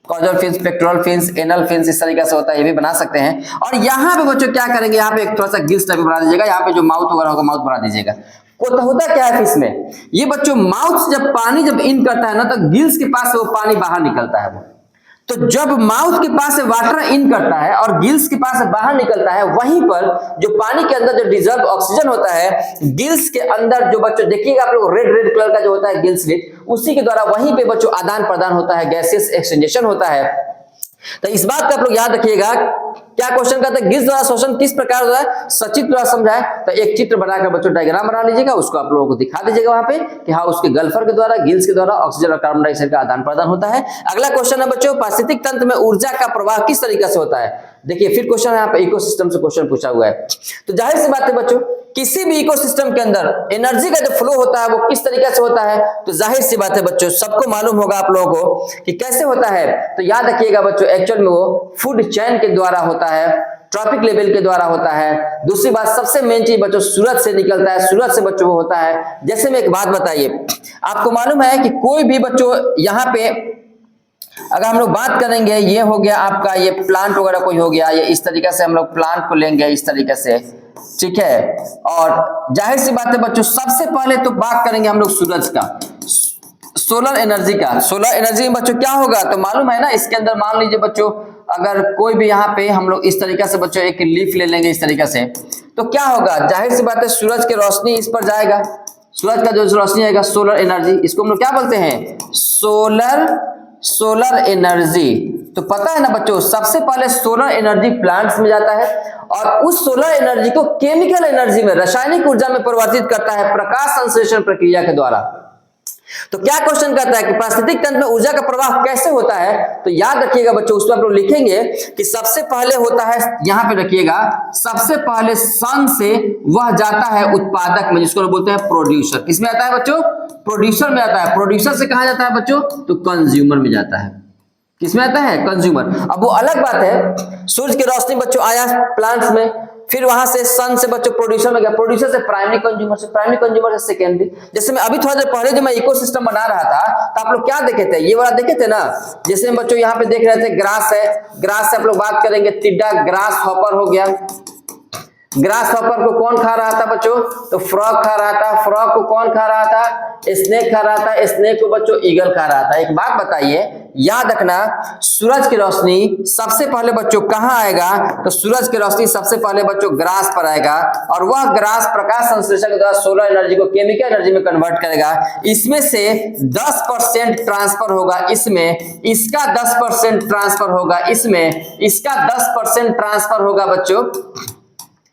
causal fins, pectoral fins, anal fins, इस तरीके से होता है, ये भी बना सकते हैं। और यहाँ पे बच्चों क्या करेंगे, यहाँ पे एक थोड़ा सा गिल्स टाइप बना दीजिएगा, यहाँ पे जो माउथ वगैरह होगा माउथ बना दीजिएगा। तो होता क्या है फिश में, ये बच्चों माउथ जब पानी जब इन करता है ना, तो गिल्स के पास से वो पानी बाहर निकलता है वो। तो जब माउथ के पास से वाटर इन करता है और गिल्स के पास से बाहर निकलता है, वहीं पर जो पानी के अंदर जो डिजर्व ऑक्सीजन होता है, गिल्स के अंदर जो बच्चों देखिएगा आप लोग रेड रेड कलर का जो होता है गिल्स स्लिट, उसी के द्वारा वहीं पे बच्चों आदान प्रदान होता है, गैसेस एक्सचेंजेशन होता है। तो इस बात का आप लोग याद रखिएगा। क्या क्वेश्चन कहता है, गिल्स द्वारा श्वसन किस प्रकार होता है, सचित्र द्वारा समझाए। तो एक चित्र बनाकर बच्चों डायग्राम बना लीजिएगा, उसको आप लोगों को दिखा दीजिएगा वहां पे कि हाँ उसके गल्फर के द्वारा, गिल्स के द्वारा ऑक्सीजन और कार्बन डाइऑक्साइड का आदान प्रदान होता है। अगला क्वेश्चन है बच्चों, पारिस्थितिक तंत्र में ऊर्जा का प्रवाह किस तरीके से होता है। देखिए फिर क्वेश्चन यहाँ पे इकोसिस्टम से क्वेश्चन पूछा हुआ है। तो जाहिर सी बात है बच्चों, किसी भी इकोसिस्टम के अंदर एनर्जी का जो फ्लो होता है वो किस तरीके से होता है, तो जाहिर सी बात है बच्चों सबको मालूम होगा आप लोगों को कि कैसे होता है। तो याद रखिएगा बच्चों, एक्चुअल में वो फूड चेन के द्वारा होता है, ट्रॉपिक लेवल के द्वारा होता है। दूसरी बात सबसे मेन चीज बच्चों, सूरज से निकलता है, सूरज से बच्चों वो होता है। जैसे में एक बात बताइए, आपको मालूम है कि कोई भी बच्चों यहाँ पे अगर हम लोग बात करेंगे, ये हो गया आपका ये प्लांट वगैरह कोई हो गया, ये इस तरीके से हम लोग प्लांट को लेंगे इस तरीके से, ठीक है। और जाहिर सी बात है बच्चों, सबसे पहले तो बात करेंगे हम लोग सूरज का, सोलर एनर्जी का। सोलर एनर्जी में बच्चों क्या होगा, तो मालूम है ना, इसके अंदर मान लीजिए बच्चों अगर कोई भी यहाँ पे हम लोग इस तरीके से बच्चों एक लीफ ले लेंगे इस तरीके से, तो क्या होगा, जाहिर सी बात है सूरज की रोशनी इस पर जाएगा, सूरज का जो रोशनी आएगा सोलर एनर्जी, इसको हम लोग क्या बोलते हैं, सोलर एनर्जी। तो पता है ना बच्चों, सबसे पहले सोलर एनर्जी प्लांट्स में जाता है और उस सोलर एनर्जी को केमिकल एनर्जी में, रासायनिक ऊर्जा में परिवर्तित करता है प्रकाश संश्लेषण प्रक्रिया के द्वारा। तो क्या क्वेश्चन कहता है कि पारिस्थितिक तंत्र में ऊर्जा का प्रवाह कैसे होता है, तो याद रखिएगा बच्चों, उसमें आप लोग लिखेंगे कि सबसे पहले होता है, यहां पे रखिएगा, सबसे पहले सन से वह जाता है उत्पादक में, जिसको बोलते हैं प्रोड्यूसर। किसमें आता है बच्चों, प्रोड्यूसर में आता है। प्रोड्यूसर से कहां जाता है बच्चों, तो कंज्यूमर में जाता है। किसमें आता है, कंज्यूमर। अब वो अलग बात है, सूरज की रोशनी बच्चों आया प्लांट्स में, फिर वहां से सन से बच्चों प्रोड्यूसर में गया, प्रोड्यूसर से प्राइमरी कंज्यूमर, से प्राइमरी कंज्यूमर से सेकेंडरी। जैसे मैं अभी थोड़ा देर पहले जो मैं इकोसिस्टम बना रहा था, तो आप लोग क्या देखे थे, ये वाला देखे थे ना, जैसे बच्चों यहाँ पे देख रहे थे ग्रास है, ग्रास से आप लोग बात करेंगे, टिड्डा ग्रास हॉपर हो गया। ग्रास हॉपर को कौन खा रहा था बच्चों, तो फ्रॉग खा रहा था। फ्रॉग को कौन खा रहा था, स्नेक खा रहा था। स्नेक को बच्चों ईगल खा रहा था। एक बात बताइए, याद रखना, सूरज की रोशनी सबसे पहले बच्चों कहां आएगा, तो सूरज की रोशनी सबसे पहले बच्चों ग्रास पर आएगा और वह ग्रास प्रकाश संश्लेषण के द्वारा सोलर एनर्जी को केमिकल एनर्जी में कन्वर्ट करेगा। इसमें से 10% ट्रांसफर होगा इसमें, इसका 10% ट्रांसफर होगा इसमें, इसका 10% ट्रांसफर होगा बच्चों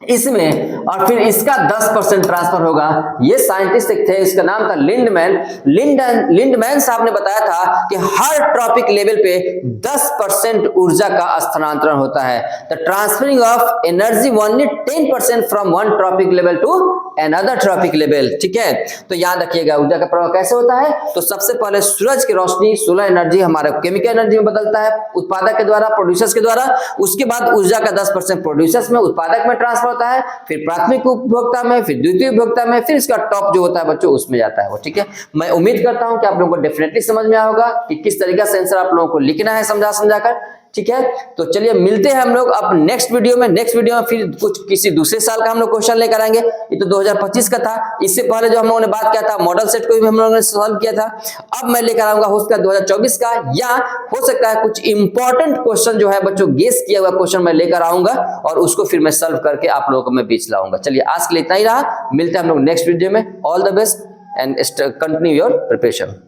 इसमें, और फिर इसका 10% ट्रांसफर होगा। ये साइंटिस्ट थे, इसका नाम था लिंडमैन। लिंडमैन साहब ने बताया था कि हर ट्रॉपिक लेवल पे 10% ऊर्जा का स्थानांतरण होता है। The transferring of energy only 10% from one trophic level to another trophic level. ठीक है, तो याद रखिएगा ऊर्जा का प्रवाह कैसे होता है। तो सबसे पहले सूरज की रोशनी सोलर एनर्जी हमारे केमिकल एनर्जी में बदलता है उत्पादक के द्वारा, प्रोड्यूसर्स के द्वारा। उसके बाद ऊर्जा का 10% प्रोड्यूसर्स में, उत्पादक में ट्रांसफर होता है, फिर प्राथमिक उपभोक्ता में, फिर द्वितीय उपभोक्ता में, फिर इसका टॉप जो होता है बच्चों उसमें जाता है वो। ठीक है, मैं उम्मीद करता हूं कि आप लोगों को डेफिनेटली समझ में आया होगा कि किस तरीके से आंसर आप लोगों को लिखना है समझा कर। ठीक है, तो चलिए मिलते हैं हम लोग अब नेक्स्ट वीडियो में। नेक्स्ट वीडियो में फिर कुछ किसी दूसरे साल का हम लोग क्वेश्चन लेकर आएंगे। ये तो 2025 का था, इससे पहले जो हम लोगों ने बात किया था मॉडल सेट को भी हम लोगों ने सॉल्व किया था। अब मैं लेकर आऊंगा हो सकता है 2024 का, या हो सकता है कुछ इंपॉर्टेंट क्वेश्चन जो है बच्चों गेस किया हुआ क्वेश्चन मैं लेकर आऊंगा और उसको फिर मैं सॉल्व करके आप लोगों को मैं बीच लाऊंगा। चलिए आज के लिए इतना ही रहा, मिलते हैं हम लोग नेक्स्ट वीडियो में। All the best and continue your preparation.